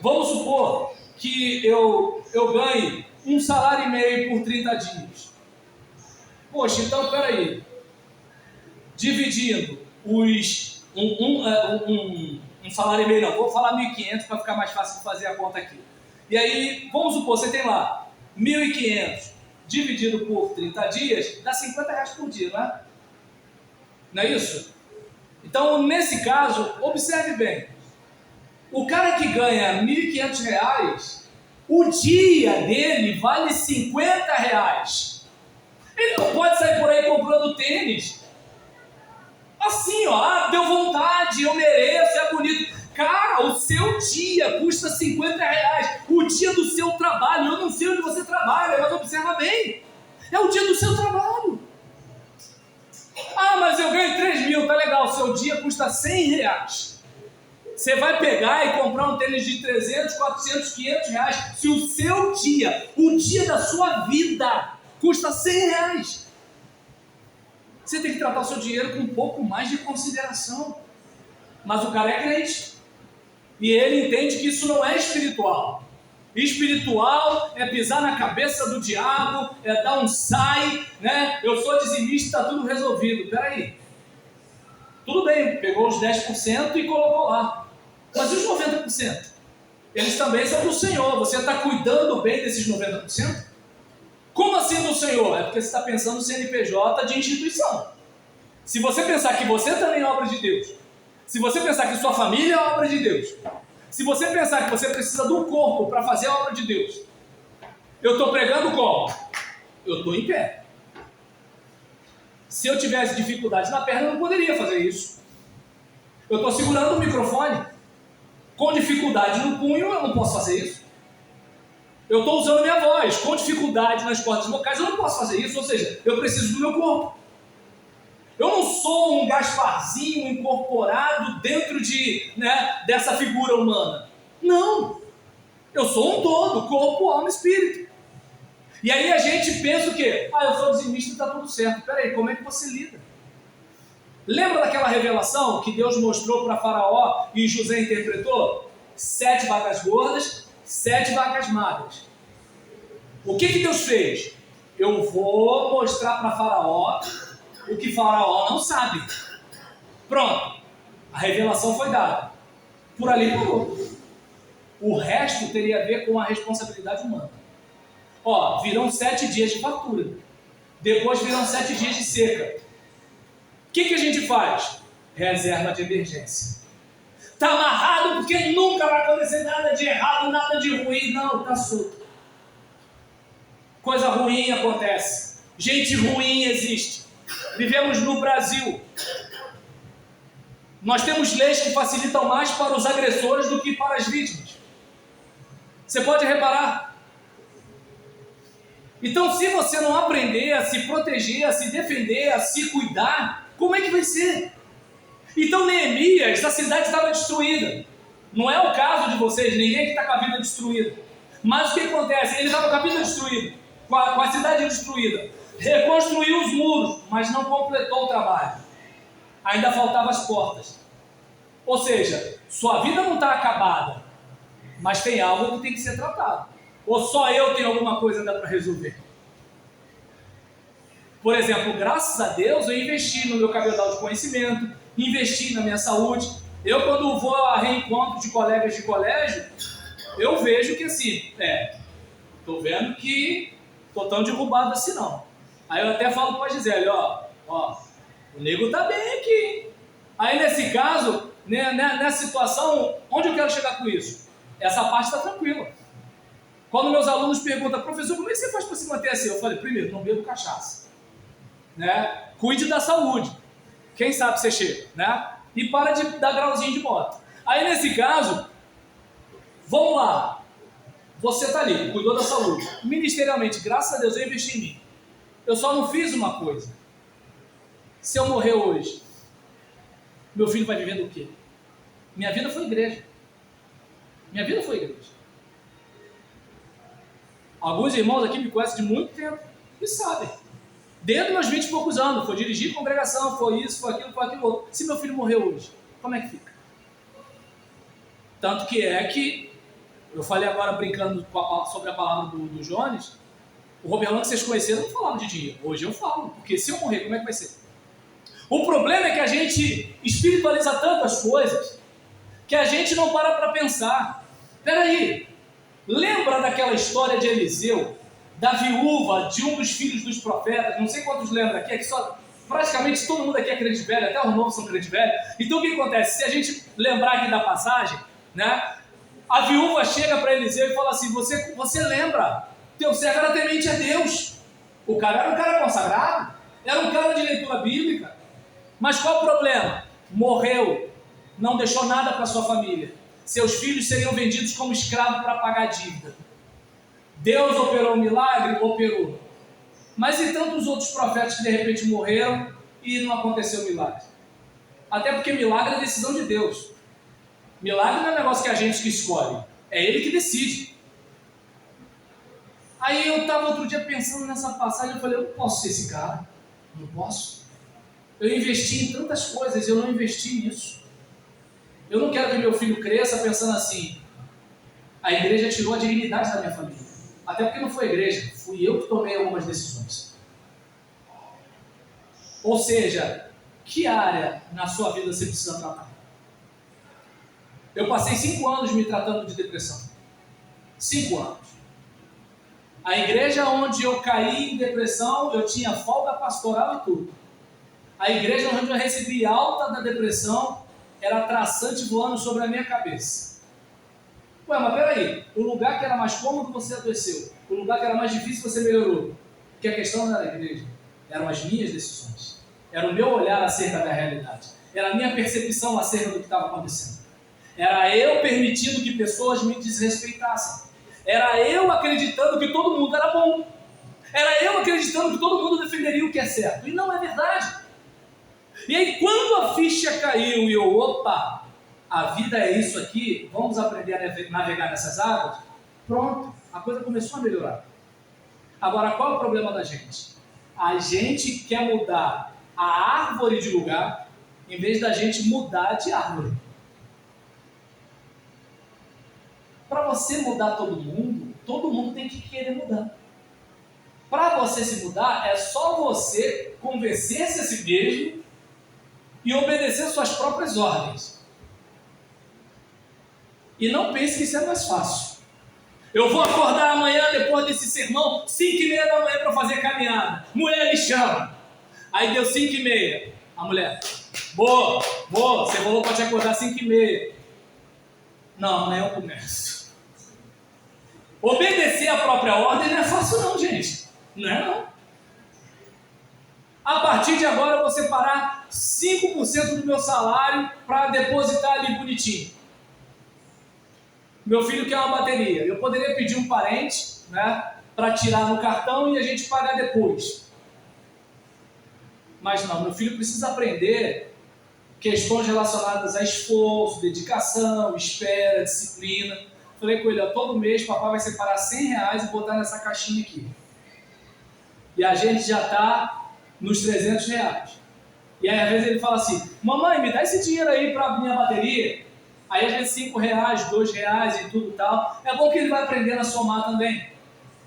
vamos supor que eu ganhe 1,5 salário por 30 dias. Poxa, então peraí. Dividindo um salário e meio, não, vou falar 1.500 para ficar mais fácil de fazer a conta aqui. E aí, vamos supor, você tem lá 1.500 dividido por 30 dias, dá R$50 por dia, não é? Não é isso? Então, nesse caso, observe bem. O cara que ganha R$ 1.500, o dia dele vale R$ 50. Ele não pode sair por aí comprando tênis. Assim, ó, deu vontade, eu mereço, é bonito. Cara, o seu dia custa R$ 50. O dia do seu trabalho, eu não sei onde você trabalha, mas observa bem. É o dia do seu trabalho. Ah, mas eu ganho 3 mil, tá legal, o seu dia custa R$ 100. Você vai pegar e comprar um tênis de 300, 400, R$ 500. Se o seu dia, o dia da sua vida, custa R$ 100. Você tem que tratar o seu dinheiro com um pouco mais de consideração. Mas o cara é crente. E ele entende que isso não é espiritual. Espiritual é pisar na cabeça do diabo, é dar um sai, né? Eu sou dizimista, está tudo resolvido. Peraí. Tudo bem, pegou os 10% e colocou lá. Mas e os 90%? Eles também são do Senhor. Você está cuidando bem desses 90%? Como assim do Senhor? É porque você está pensando no CNPJ de instituição. Se você pensar que você também é obra de Deus, se você pensar que sua família é obra de Deus, se você pensar que você precisa do corpo para fazer a obra de Deus, eu estou pregando como? Eu estou em pé. Se eu tivesse dificuldade na perna, eu não poderia fazer isso. Eu estou segurando o microfone. Com dificuldade no punho, eu não posso fazer isso. Eu estou usando minha voz. Com dificuldade nas cordas vocais, eu não posso fazer isso. Ou seja, eu preciso do meu corpo. Eu não sou um Gasparzinho incorporado dentro dessa figura humana. Não. Eu sou um todo, corpo, alma e espírito. E aí a gente pensa o quê? Eu sou dizimista e está tudo certo. Peraí, como é que você lida? Lembra daquela revelação que Deus mostrou para Faraó e José interpretou? 7 vacas gordas, 7 vacas magras. O que Deus fez? Eu vou mostrar para Faraó o que Faraó não sabe. Pronto. A revelação foi dada. Por ali parou. O resto teria a ver com a responsabilidade humana. Virão 7 dias de fartura. Depois virão 7 dias de seca. O que a gente faz? Reserva de emergência. Está amarrado porque nunca vai acontecer nada de errado, nada de ruim. Não, está solto. Coisa ruim acontece. Gente ruim existe. Vivemos no Brasil. Nós temos leis que facilitam mais para os agressores do que para as vítimas. Você pode reparar. Então, se você não aprender a se proteger, a se defender, a se cuidar, como é que vai ser? Então, Neemias, a cidade estava destruída. Não é o caso de vocês, ninguém que está com a vida destruída. Mas o que acontece? Ele estava com a vida destruída, com a cidade destruída. Reconstruiu os muros, mas não completou o trabalho. Ainda faltavam as portas. Ou seja, sua vida não está acabada, mas tem algo que tem que ser tratado. Ou só eu tenho alguma coisa ainda para resolver? Por exemplo, graças a Deus eu investi no meu cabedal de conhecimento, investi na minha saúde. Eu, quando vou a reencontro de colegas de colégio, eu vejo que assim, estou vendo que estou tão derrubado assim não. Aí eu até falo para a Gisele, o nego tá bem aqui. Aí nesse caso, nessa situação, onde eu quero chegar com isso? Essa parte está tranquila. Quando meus alunos perguntam, professor, como é que você faz para se manter assim? Eu falei, primeiro, não bebo cachaça. Cuide da saúde. Quem sabe você chega, E para de dar grauzinho de moto. Aí nesse caso, vamos lá. Você está ali, cuidou da saúde. Ministerialmente, graças a Deus, eu investi em mim. Eu só não fiz uma coisa. Se eu morrer hoje, meu filho vai viver do quê? Minha vida foi igreja. Minha vida foi igreja. Alguns irmãos aqui me conhecem de muito tempo e sabem. Desde meus 20 e poucos anos, foi dirigir congregação, foi isso, foi aquilo outro. Se meu filho morrer hoje, como é que fica? Tanto que eu falei agora brincando sobre a palavra do Jones, o Roberlão que vocês conheceram não falava de dinheiro. Hoje eu falo, porque se eu morrer, como é que vai ser? O problema é que a gente espiritualiza tantas coisas que a gente não para pensar. Peraí, lembra daquela história de Eliseu, da viúva de um dos filhos dos profetas? Não sei quantos lembram aqui, só praticamente todo mundo aqui é crente velho, até os novos são crente velho. Então o que acontece? Se a gente lembrar aqui da passagem, né? A viúva chega para Eliseu e fala assim: você lembra, teu servo era temente a Deus. O cara era um cara consagrado, era um cara de leitura bíblica. Mas qual o problema? Morreu, não deixou nada para sua família. Seus filhos seriam vendidos como escravos para pagar a dívida. Deus operou um milagre? Operou. Mas e tantos outros profetas que de repente morreram e não aconteceu milagre? Até porque milagre é decisão de Deus. Milagre não é um negócio que a gente que escolhe, é Ele que decide. Aí eu estava outro dia pensando nessa passagem, eu falei: eu não posso ser esse cara, não posso. Eu investi em tantas coisas, eu não investi nisso. Eu não quero que meu filho cresça pensando assim: a igreja tirou a dignidade da minha família. Até porque não foi a igreja, fui eu que tomei algumas decisões. Ou seja, que área na sua vida você precisa tratar? Eu passei 5 anos me tratando de depressão. 5 anos. A igreja onde eu caí em depressão, eu tinha folga pastoral e tudo. A igreja onde eu recebi alta da depressão, era traçante voando sobre a minha cabeça. Ué, mas peraí, o lugar que era mais cômodo você adoeceu, o lugar que era mais difícil você melhorou. Porque a questão não era a igreja, eram as minhas decisões. Era o meu olhar acerca da realidade. Era a minha percepção acerca do que estava acontecendo. Era eu permitindo que pessoas me desrespeitassem. Era eu acreditando que todo mundo era bom. Era eu acreditando que todo mundo defenderia o que é certo. E não é verdade. E aí quando a ficha caiu e eu, opa, a vida é isso aqui, vamos aprender a navegar nessas águas, pronto, a coisa começou a melhorar. Agora, qual é o problema da gente? A gente quer mudar a árvore de lugar, em vez da gente mudar de árvore. Para você mudar todo mundo tem que querer mudar. Para você se mudar, é só você convencer-se a si mesmo e obedecer suas próprias ordens. E não pense que isso é mais fácil. Eu vou acordar amanhã, depois desse sermão, 5h30 da manhã para fazer caminhada. Mulher me chama. Aí deu 5h30. A mulher: boa, você falou para te acordar 5h30. Não, amanhã eu começo. Obedecer a própria ordem não é fácil não, gente. Não é não. A partir de agora eu vou separar 5% do meu salário para depositar ali bonitinho. Meu filho quer uma bateria. Eu poderia pedir um parente, né, para tirar no cartão e a gente pagar depois. Mas não, meu filho precisa aprender questões relacionadas a esforço, dedicação, espera, disciplina. Falei com ele: ó, todo mês papai vai separar R$100 e botar nessa caixinha aqui. E a gente já está nos R$300. E aí às vezes ele fala assim: mamãe, me dá esse dinheiro aí para minha bateria. Aí às vezes R$5, R$2 e tudo tal. É bom que ele vai aprendendo a somar também.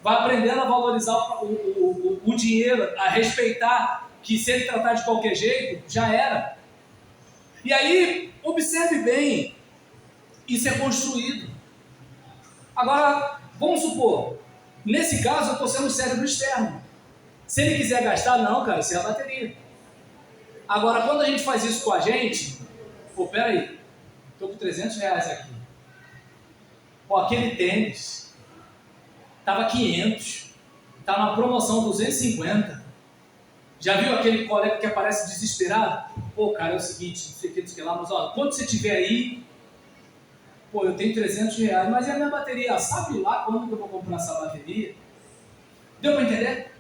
Vai aprendendo a valorizar o dinheiro, a respeitar que se ele tratar de qualquer jeito, já era. E aí, observe bem, isso é construído. Agora, vamos supor, nesse caso eu estou sendo o cérebro externo. Se ele quiser gastar, não, cara, isso é a bateria. Agora, quando a gente faz isso com a gente, pô, peraí, estou com R$300 aqui. Pô, aquele tênis estava 500, está na promoção 250. Já viu aquele colega que aparece desesperado? Pô, cara, é o seguinte, não sei o que lá, mas ó, quando você tiver aí, pô, eu tenho R$300, mas é a minha bateria. Sabe lá quando que eu vou comprar essa bateria? Deu para entender?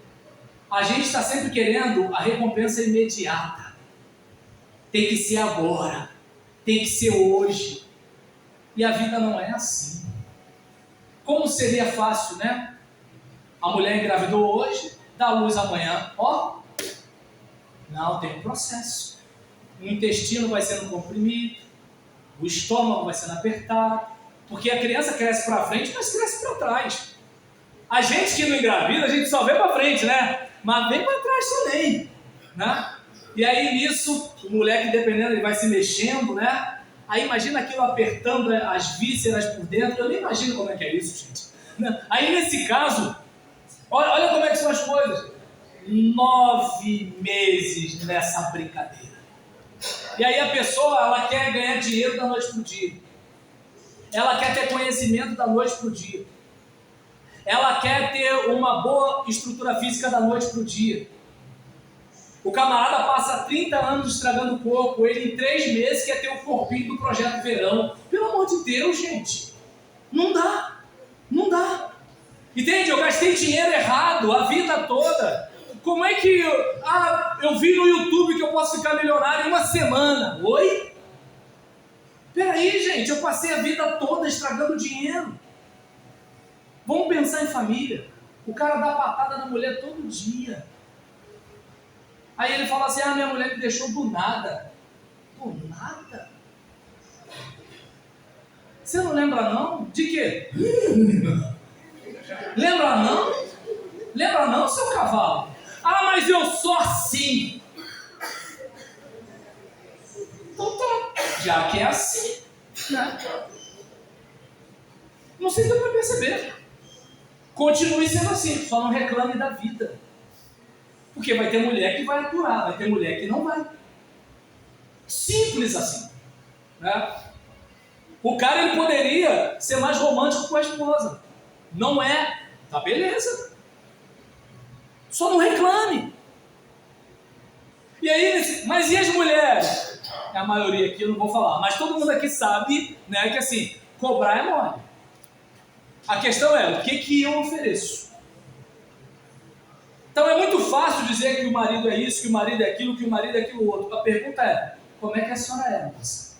A gente está sempre querendo a recompensa imediata. Tem que ser agora. Tem que ser hoje. E a vida não é assim. Como seria fácil, né? A mulher engravidou hoje, dá luz amanhã. Ó, não, tem um processo. O intestino vai sendo comprimido, o estômago vai sendo apertado, porque a criança cresce para frente, mas cresce para trás. A gente que não engravida, a gente só vê para frente, né? Mas vem para trás também, né? E aí nisso, o moleque, dependendo, ele vai se mexendo, né? Aí imagina aquilo apertando as vísceras por dentro. Eu nem imagino como é que é isso, gente. Aí nesse caso, olha como é que são as coisas. 9 meses nessa brincadeira. E aí a pessoa, ela quer ganhar dinheiro da noite para o dia. Ela quer ter conhecimento da noite para o dia. Ela quer ter uma boa estrutura física da noite para o dia. O camarada passa 30 anos estragando o corpo, ele em 3 meses quer ter o corpinho do Projeto Verão. Pelo amor de Deus, gente. Não dá. Não dá. Entende? Eu gastei dinheiro errado a vida toda. Como é que eu vi no YouTube que eu posso ficar milionário em uma semana? Oi? Peraí, gente, eu passei a vida toda estragando dinheiro. Vamos pensar em família. O cara dá patada na mulher todo dia. Aí ele fala assim, minha mulher me deixou do nada. Do nada? Você não lembra não? De quê? Lembra não? Lembra não, seu cavalo? Mas eu sou assim. Então tá, já que é assim, né? Não sei se dá para perceber. Continue sendo assim, só não reclame da vida. Porque vai ter mulher que vai aturar, vai ter mulher que não vai. Simples assim, né? O cara, ele poderia ser mais romântico com a esposa. Não é. Tá beleza. Só não reclame. E aí, mas e as mulheres? A maioria aqui eu não vou falar, mas todo mundo aqui sabe, né, que assim, cobrar é mole. A questão é, o que eu ofereço? Então é muito fácil dizer que o marido é isso, que o marido é aquilo, que o marido é aquilo outro. A pergunta é, como é que a senhora é, moça?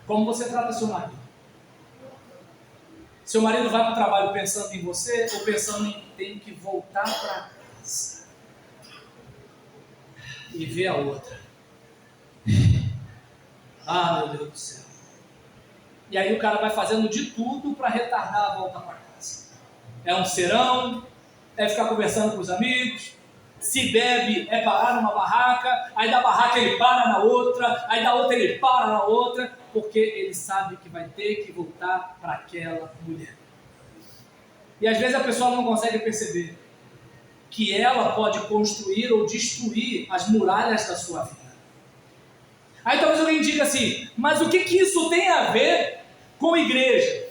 Como você trata seu marido? Seu marido vai para o trabalho pensando em você ou pensando em ter que voltar para casa e ver a outra? Meu Deus do céu. E aí o cara vai fazendo de tudo para retardar a volta para casa. É um serão, é ficar conversando com os amigos, se bebe é parar numa barraca, aí da barraca ele para na outra, aí da outra ele para na outra, porque ele sabe que vai ter que voltar para aquela mulher. E às vezes a pessoa não consegue perceber que ela pode construir ou destruir as muralhas da sua vida. Aí talvez alguém diga assim, mas o que isso tem a ver com igreja?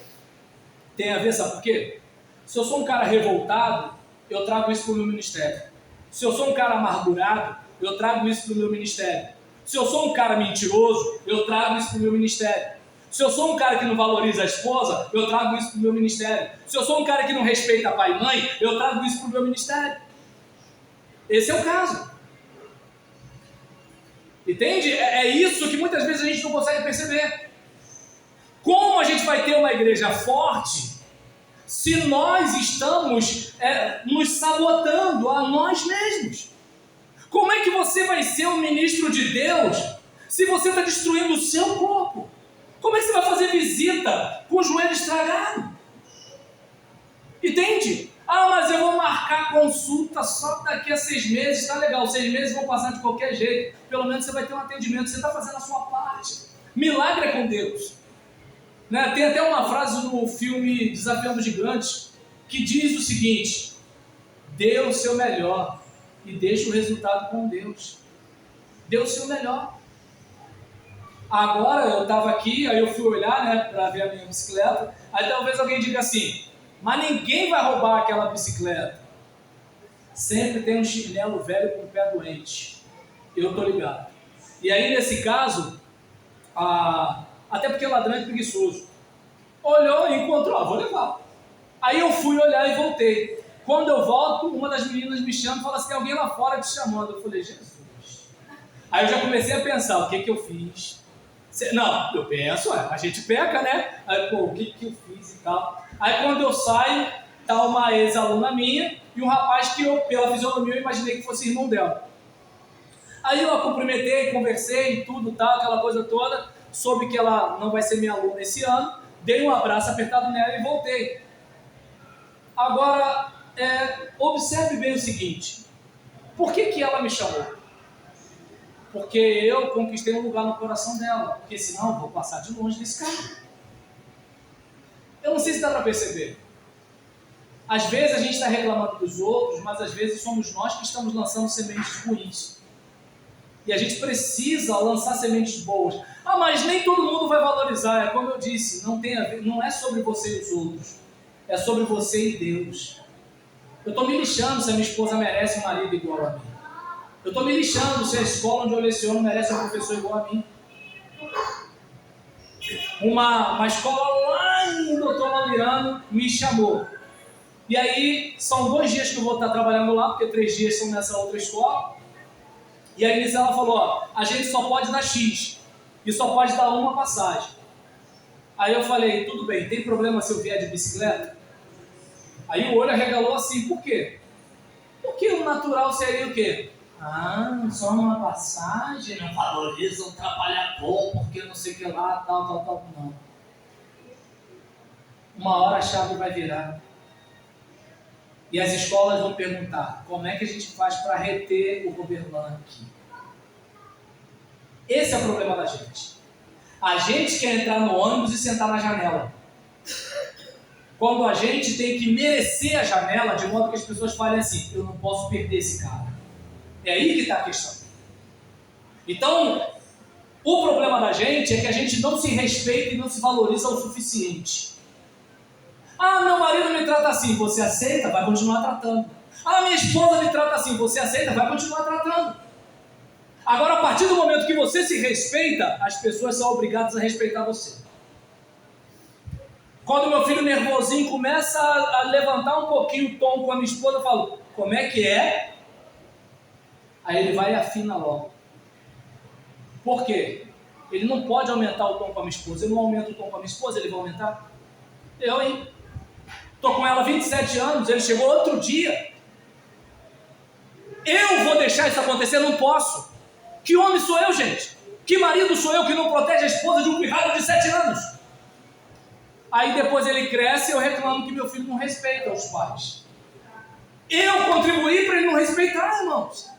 Tem a ver, sabe por quê? Se eu sou um cara revoltado, eu trago isso para o meu ministério. Se eu sou um cara amargurado, eu trago isso para o meu ministério. Se eu sou um cara mentiroso, eu trago isso para o meu ministério. Se eu sou um cara que não valoriza a esposa, eu trago isso para o meu ministério. Se eu sou um cara que não respeita pai e mãe, eu trago isso para o meu ministério. Esse é o caso. Entende? É isso que muitas vezes a gente não consegue perceber. Como a gente vai ter uma igreja forte se nós estamos nos sabotando a nós mesmos? Como é que você vai ser um ministro de Deus se você está destruindo o seu corpo? Como é que você vai fazer visita com o joelho estragado? Entende? Mas eu vou marcar consulta só daqui a 6 meses, tá legal, 6 meses vão passar de qualquer jeito, pelo menos você vai ter um atendimento, você está fazendo a sua parte. Milagre é com Deus. Né? Tem até uma frase no filme Desafiando os Gigantes que diz o seguinte: dê o seu melhor e deixe o resultado com Deus. Dê o seu melhor. Agora eu estava aqui, aí eu fui olhar, né, para ver a minha bicicleta, aí talvez alguém diga assim, mas ninguém vai roubar aquela bicicleta. Sempre tem um chinelo velho com o pé doente. Eu tô ligado. E aí nesse caso, até porque ladrão é preguiçoso, olhou e encontrou, vou levar. Aí eu fui olhar e voltei. Quando eu volto, uma das meninas me chama e fala assim, tem alguém lá fora te chamando. Eu falei, Jesus. Aí eu já comecei a pensar, o que eu fiz? Não, eu penso, a gente peca, né? Aí, o que eu fiz e tal. Aí quando eu saio, tá uma ex-aluna minha e um rapaz que eu, pela fisionomia, eu imaginei que fosse irmão dela. Aí eu a cumprimentei, conversei, tudo, tal, aquela coisa toda. Soube que ela não vai ser minha aluna esse ano. Dei um abraço apertado nela e voltei. Agora, observe bem o seguinte. Por que ela me chamou? Porque eu conquistei um lugar no coração dela. Porque senão eu vou passar de longe desse cara. Eu não sei se dá para perceber. Às vezes a gente está reclamando dos outros, mas às vezes somos nós que estamos lançando sementes ruins. E a gente precisa lançar sementes boas. Ah, mas nem todo mundo vai valorizar. É como eu disse, não tem a ver, não é sobre você e os outros. É sobre você e Deus. Eu estou me lixando se a minha esposa merece um marido igual a mim. Eu estou me lixando se a escola onde eu leciono merece um professor igual a mim. Uma escola lá em Doutor Lauriano me chamou. E aí, são 2 dias que eu vou estar trabalhando lá, porque 3 dias são nessa outra escola. E aí, nisso ela falou, ó, a gente só pode dar X. E só pode dar uma passagem. Aí eu falei, tudo bem, tem problema se eu vier de bicicleta? Aí o olho arregalou assim, por quê? Porque o natural seria o quê? Ah, só uma passagem, não valorizam, trabalhar bom, porque não sei o que lá, tal. Não. Uma hora a chave vai virar. E as escolas vão perguntar, como é que a gente faz para reter o Roberlan aqui? Esse é o problema da gente. A gente quer entrar no ônibus e sentar na janela. Quando a gente tem que merecer a janela, de modo que as pessoas falem assim, eu não posso perder esse cara. É aí que está a questão. Então, o problema da gente é que a gente não se respeita e não se valoriza o suficiente. Ah, meu marido me trata assim, você aceita? Vai continuar tratando. Ah, minha esposa me trata assim, você aceita? Vai continuar tratando. Agora, a partir do momento que você se respeita, as pessoas são obrigadas a respeitar você. Quando meu filho nervosinho começa a levantar um pouquinho o tom com a minha esposa, eu falo, como é que é? Aí ele vai e afina logo. Por quê? Ele não pode aumentar o tom com a minha esposa. Eu não aumento o tom com a minha esposa, ele vai aumentar? Eu, hein? Estou com ela há 27 anos, ele chegou outro dia. Eu vou deixar isso acontecer? Não posso. Que homem sou eu, gente? Que marido sou eu que não protege a esposa de um pirralho de 7 anos? Aí depois ele cresce e eu reclamo que meu filho não respeita os pais. Eu contribuí para ele não respeitar, irmãos.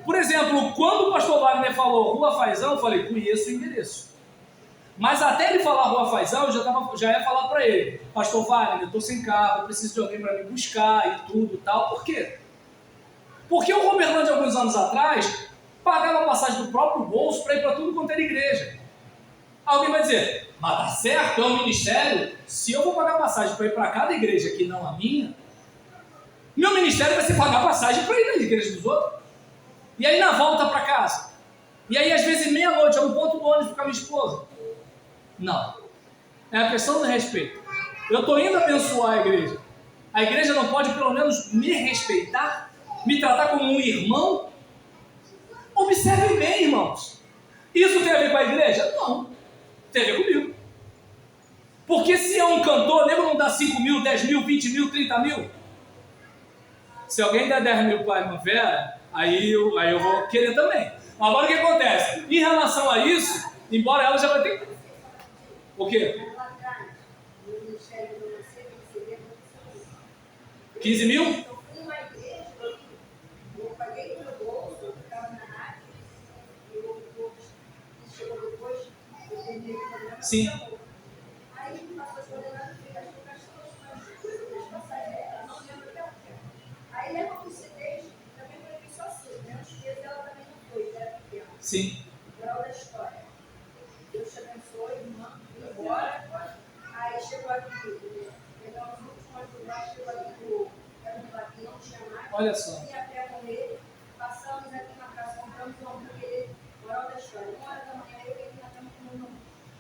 Por exemplo, quando o pastor Wagner falou Rua Fazão, eu falei, conheço o endereço. Mas até ele falar Rua Fazão, eu já ia falar para ele, pastor Wagner, eu estou sem carro, eu preciso de alguém para me buscar e tudo e tal. Por quê? Porque o Roberlan, de alguns anos atrás, pagava passagem do próprio bolso para ir para tudo quanto era igreja. Alguém vai dizer, mas tá certo, é um ministério? Se eu vou pagar passagem para ir para cada igreja que não a minha, meu ministério vai ser pagar passagem para ir na igreja dos outros. E aí na volta para casa. E aí às vezes meia-noite eu não ponto do ônibus com a minha esposa. Não. É a questão do respeito. Eu estou indo abençoar a igreja. A igreja não pode pelo menos me respeitar? Me tratar como um irmão? Observem bem, irmãos. Isso tem a ver com a igreja? Não. Tem a ver comigo. Porque se é um cantor, nego não dá 5 mil, 10 mil, 20 mil, 30 mil. Se alguém der 10 mil para a irmã Vera, aí eu vou querer também. Agora o que acontece? Em relação a isso, embora ela já vai ter... O quê? 15 mil? Sim. Sim. Moral da história. Deus te abençoe, irmã, embora. Aí chegou aqui, pegamos os últimos lugares, chegou aqui que não tinha mais. Olha só. E a pé com ele, passamos aqui na casa, compramos um hambúrguer, moral da história. 1h da manhã, eu e ele na cama comendo.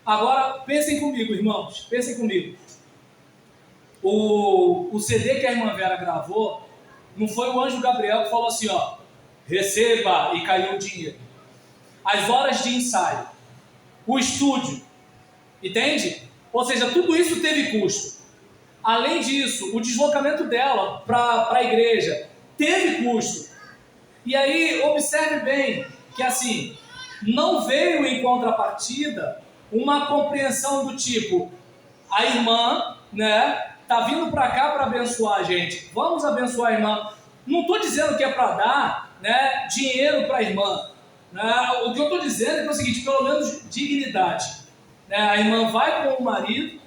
Agora, pensem comigo, irmãos, pensem comigo. O CD que a irmã Vera gravou, não foi o anjo Gabriel que falou assim, ó, receba e caiu o dinheiro. As horas de ensaio, o estúdio, entende? Ou seja, tudo isso teve custo. Além disso, o deslocamento dela para a igreja teve custo. E aí, observe bem que assim, não veio em contrapartida uma compreensão do tipo, a irmã, né, tá vindo para cá para abençoar a gente, vamos abençoar a irmã. Não estou dizendo que é para dar, né, dinheiro para a irmã. O que eu estou dizendo é, o seguinte, pelo menos dignidade. A irmã vai com o marido,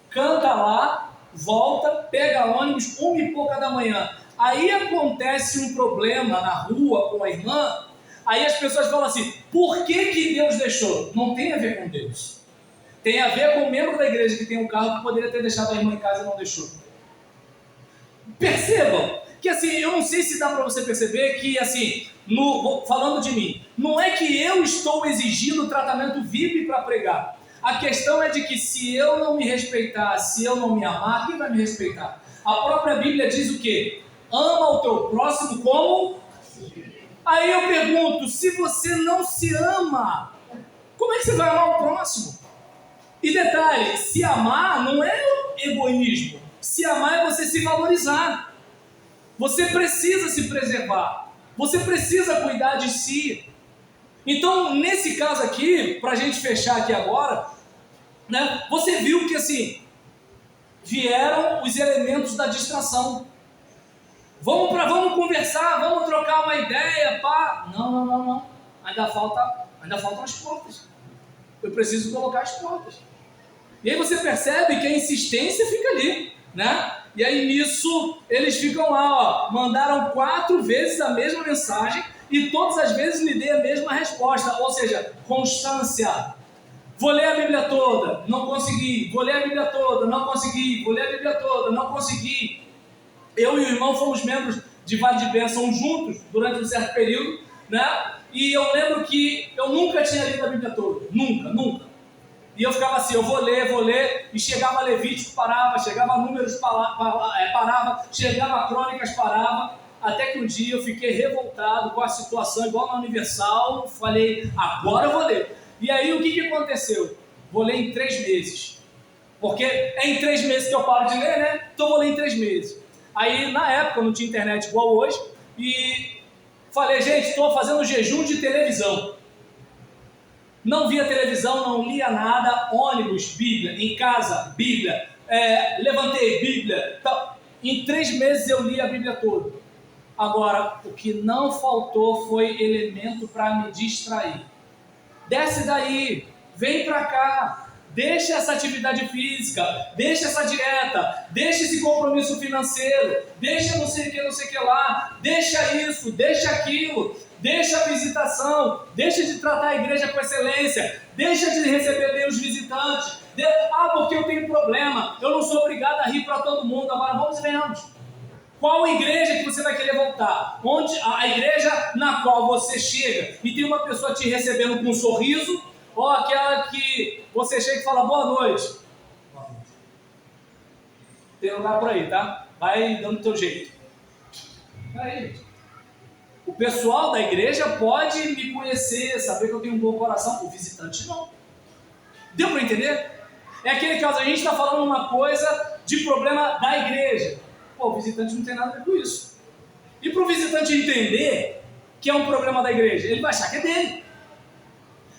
canta lá, volta, pega ônibus, 1h pouca da manhã. Aí acontece um problema na rua com a irmã, aí as pessoas falam assim, por que Deus deixou? Não tem a ver com Deus. Tem a ver com o membro da igreja que tem um carro que poderia ter deixado a irmã em casa e não deixou. Percebam que assim, eu não sei se dá para você perceber que assim, falando de mim, não é que eu estou exigindo tratamento VIP para pregar. A questão é de que se eu não me respeitar, se eu não me amar, quem vai me respeitar? A própria Bíblia diz o quê? Ama o teu próximo como? Aí eu pergunto, se você não se ama, como é que você vai amar o próximo? E detalhe, se amar não é egoísmo. Se amar é você se valorizar. Você precisa se preservar. Você precisa cuidar de si. Então, nesse caso aqui, para a gente fechar aqui agora, né, você viu que assim, vieram os elementos da distração. Vamos conversar, vamos trocar uma ideia, pá. Não. Ainda faltam as portas. Eu preciso colocar as portas. E aí você percebe que a insistência fica ali, né? E aí nisso, eles ficam lá, ó, mandaram 4 vezes a mesma mensagem e todas as vezes lhe dei a mesma resposta, ou seja, constância. Vou ler a Bíblia toda, não consegui. Vou ler a Bíblia toda, não consegui. Vou ler a Bíblia toda, não consegui. Eu e o irmão fomos membros de Vale de Bênção juntos durante um certo período, né? E eu lembro que eu nunca tinha lido a Bíblia toda, nunca. E eu ficava assim, eu vou ler, e chegava Levítico, parava, chegava Números, parava, chegava Crônicas, parava, até que um dia eu fiquei revoltado com a situação, igual na Universal, falei, agora eu vou ler. E aí o que aconteceu? Vou ler em 3 meses, porque é em 3 meses que eu paro de ler, né? Então eu vou ler em 3 meses. Aí na época não tinha internet igual hoje, e falei, gente, estou fazendo jejum de televisão. Não via televisão, não lia nada, ônibus, Bíblia, em casa, Bíblia, levantei, Bíblia. Então, em 3 meses eu li a Bíblia toda. Agora, o que não faltou foi elemento para me distrair. Desce daí, vem para cá, deixa essa atividade física, deixa essa dieta, deixa esse compromisso financeiro, deixa não sei o que lá, deixa isso, deixa aquilo. Deixa a visitação, deixa de tratar a igreja com excelência, deixa de receber bem os visitantes. Porque eu tenho problema, eu não sou obrigado a rir para todo mundo. Agora vamos e venhamos. Qual igreja que você vai querer voltar? Onde a igreja na qual você chega e tem uma pessoa te recebendo com um sorriso, ou aquela que você chega e fala boa noite? Tem lugar por aí, tá? Vai dando teu jeito. Aí. O pessoal da igreja pode me conhecer, saber que eu tenho um bom coração. O visitante não. Deu para entender? É aquele caso, a gente está falando uma coisa de problema da igreja. Pô, o visitante não tem nada a ver com isso. E para o visitante entender que é um problema da igreja, ele vai achar que é dele.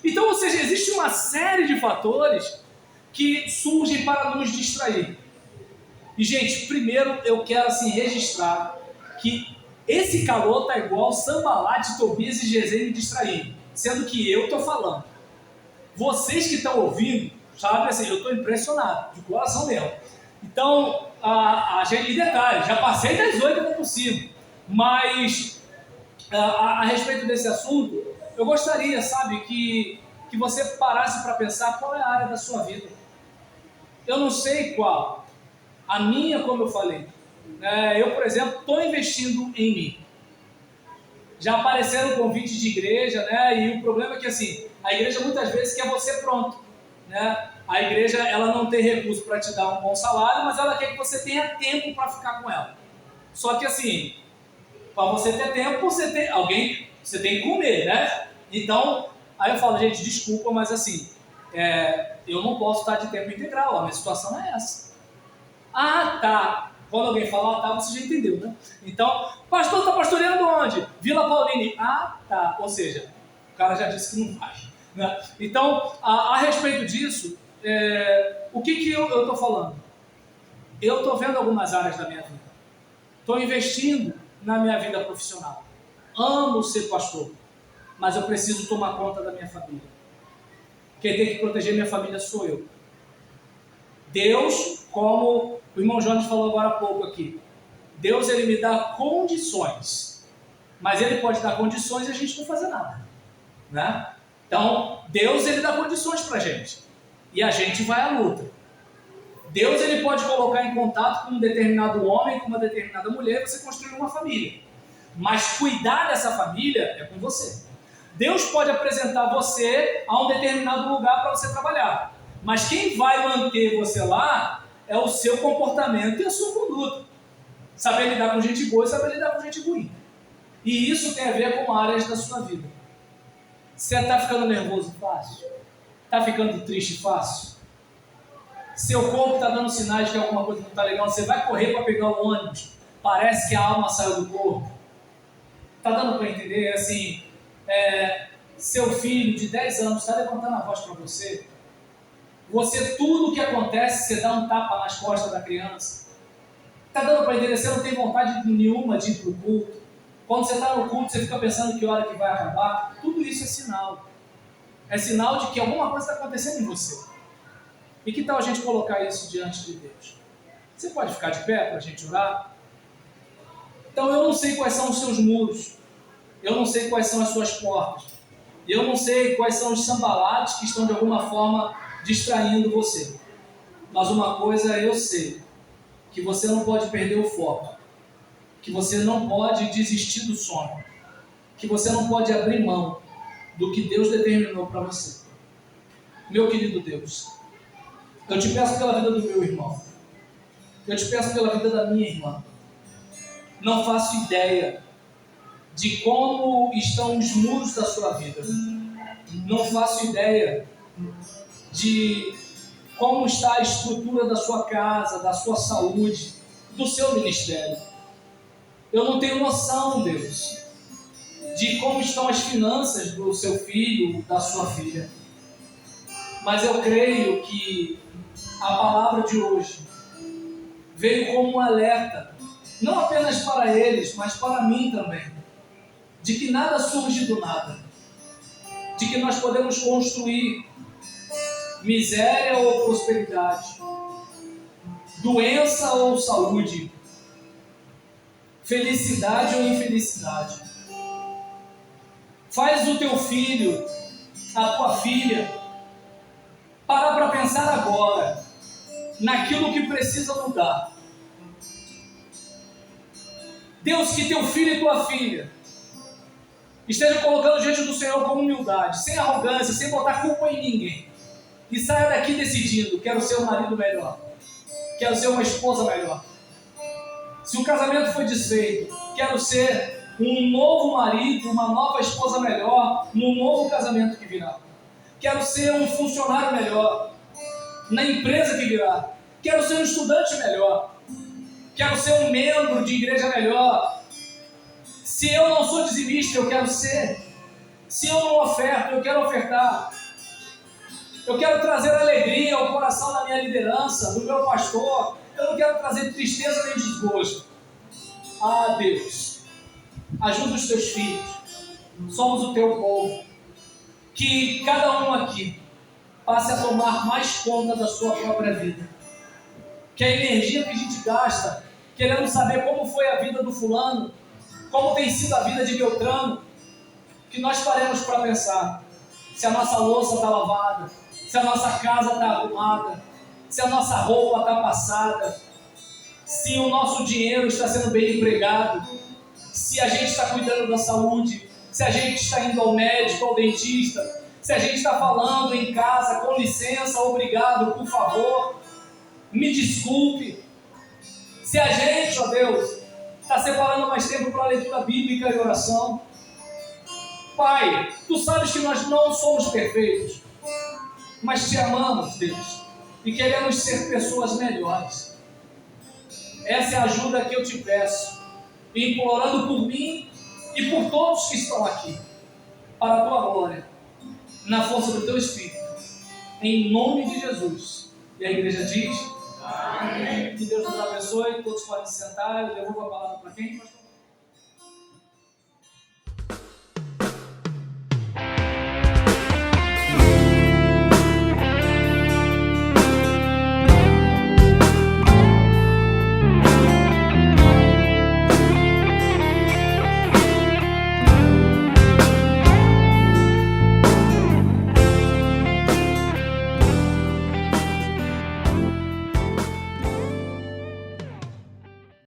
Então, ou seja, existe uma série de fatores que surgem para nos distrair. E, gente, primeiro eu quero assim registrar que esse calor está igual Sanbalate, Tobias e Gesem me distraindo, sendo que eu estou falando. Vocês que estão ouvindo, sabe assim, eu estou impressionado, de coração mesmo. Então, a gente, e detalhe, já passei das 8 até por cima, mas a respeito desse assunto, eu gostaria, sabe, que você parasse para pensar qual é a área da sua vida. Eu não sei qual. A minha, como eu falei, eu, por exemplo, estou investindo em mim. Já apareceram convites de igreja, né? E o problema é que assim, a igreja muitas vezes quer você pronto, né? A igreja, ela não tem recurso para te dar um bom salário, mas ela quer que você tenha tempo para ficar com ela. Só que assim, para você ter tempo, você tem que comer, né? Então, aí eu falo, gente, desculpa, mas assim, eu não posso estar de tempo integral, a minha situação é essa. Ah, tá. Quando alguém fala, tá, você já entendeu, né? Então, pastor, está pastoreando onde? Vila Pauline. Ah, tá. Ou seja, o cara já disse que não vai. Né? Então, a respeito disso, o que eu estou falando? Eu estou vendo algumas áreas da minha vida. Estou investindo na minha vida profissional. Amo ser pastor, mas eu preciso tomar conta da minha família. Quem tem que proteger minha família sou eu. Deus, como o irmão Jonas falou agora há pouco aqui, Deus ele me dá condições, mas ele pode dar condições e a gente não fazer nada, né? Então, Deus ele dá condições para a gente e a gente vai à luta. Deus ele pode colocar em contato com um determinado homem, com uma determinada mulher, e você construir uma família. Mas cuidar dessa família é com você. Deus pode apresentar você a um determinado lugar para você trabalhar. Mas quem vai manter você lá é o seu comportamento e a sua conduta. Saber lidar com gente boa e saber lidar com gente ruim. E isso tem a ver com áreas da sua vida. Você está ficando nervoso fácil? Está ficando triste fácil? Seu corpo está dando sinais de que alguma coisa não está legal. Você vai correr para pegar o ônibus. Parece que a alma saiu do corpo. Está dando para entender? Assim, seu filho de 10 anos está levantando a voz para você. Você, tudo que acontece, você dá um tapa nas costas da criança. Está dando para entender? Você não tem vontade nenhuma de ir para o culto. Quando você está no culto, você fica pensando que hora que vai acabar. Tudo isso é sinal. É sinal de que alguma coisa está acontecendo em você. E que tal a gente colocar isso diante de Deus? Você pode ficar de pé para a gente orar? Então eu não sei quais são os seus muros. Eu não sei quais são as suas portas. E eu não sei quais são os sambalates que estão de alguma forma distraindo você. Mas uma coisa eu sei. Que você não pode perder o foco. Que você não pode desistir do sonho. Que você não pode abrir mão do que Deus determinou para você. Meu querido Deus, eu te peço pela vida do meu irmão. Eu te peço pela vida da minha irmã. Não faço ideia de como estão os muros da sua vida. Não faço ideia de como está a estrutura da sua casa, da sua saúde, do seu ministério. Eu não tenho noção, Deus, de como estão as finanças do seu filho, da sua filha. Mas eu creio que a palavra de hoje veio como um alerta, não apenas para eles, mas para mim também, de que nada surge do nada, de que nós podemos construir miséria ou prosperidade, doença ou saúde, felicidade ou infelicidade. Faz o teu filho, a tua filha, parar para pensar agora naquilo que precisa mudar. Deus, que teu filho e tua filha esteja colocando diante do Senhor com humildade, sem arrogância, sem botar culpa em ninguém. E saia daqui decidindo, quero ser um marido melhor, quero ser uma esposa melhor. Se o casamento foi desfeito, quero ser um novo marido, uma nova esposa melhor, num novo casamento que virá. Quero ser um funcionário melhor, na empresa que virá. Quero ser um estudante melhor. Quero ser um membro de igreja melhor. Se eu não sou dizimista, eu quero ser. Se eu não oferto, eu quero ofertar. Eu quero trazer alegria ao coração da minha liderança, do meu pastor. Eu não quero trazer tristeza nem desgosto. Ah, Deus, ajuda os teus filhos. Somos o teu povo. Que cada um aqui passe a tomar mais conta da sua própria vida. Que a energia que a gente gasta querendo saber como foi a vida do fulano, como tem sido a vida de Beltrano, que nós paremos para pensar se a nossa louça está lavada, se a nossa casa está arrumada, se a nossa roupa está passada, se o nosso dinheiro está sendo bem empregado, se a gente está cuidando da saúde, se a gente está indo ao médico, ao dentista, se a gente está falando em casa, com licença, obrigado, por favor, me desculpe. Se a gente, ó Deus, está separando mais tempo para a leitura bíblica e oração. Pai, Tu sabes que nós não somos perfeitos, mas Te amamos, Deus, e queremos ser pessoas melhores. Essa é a ajuda que eu Te peço, implorando por mim e por todos que estão aqui, para a Tua glória, na força do Teu Espírito, em nome de Jesus. E a igreja diz: amém. Que Deus nos abençoe. Todos podem se sentar. Eu devolvo a palavra para quem?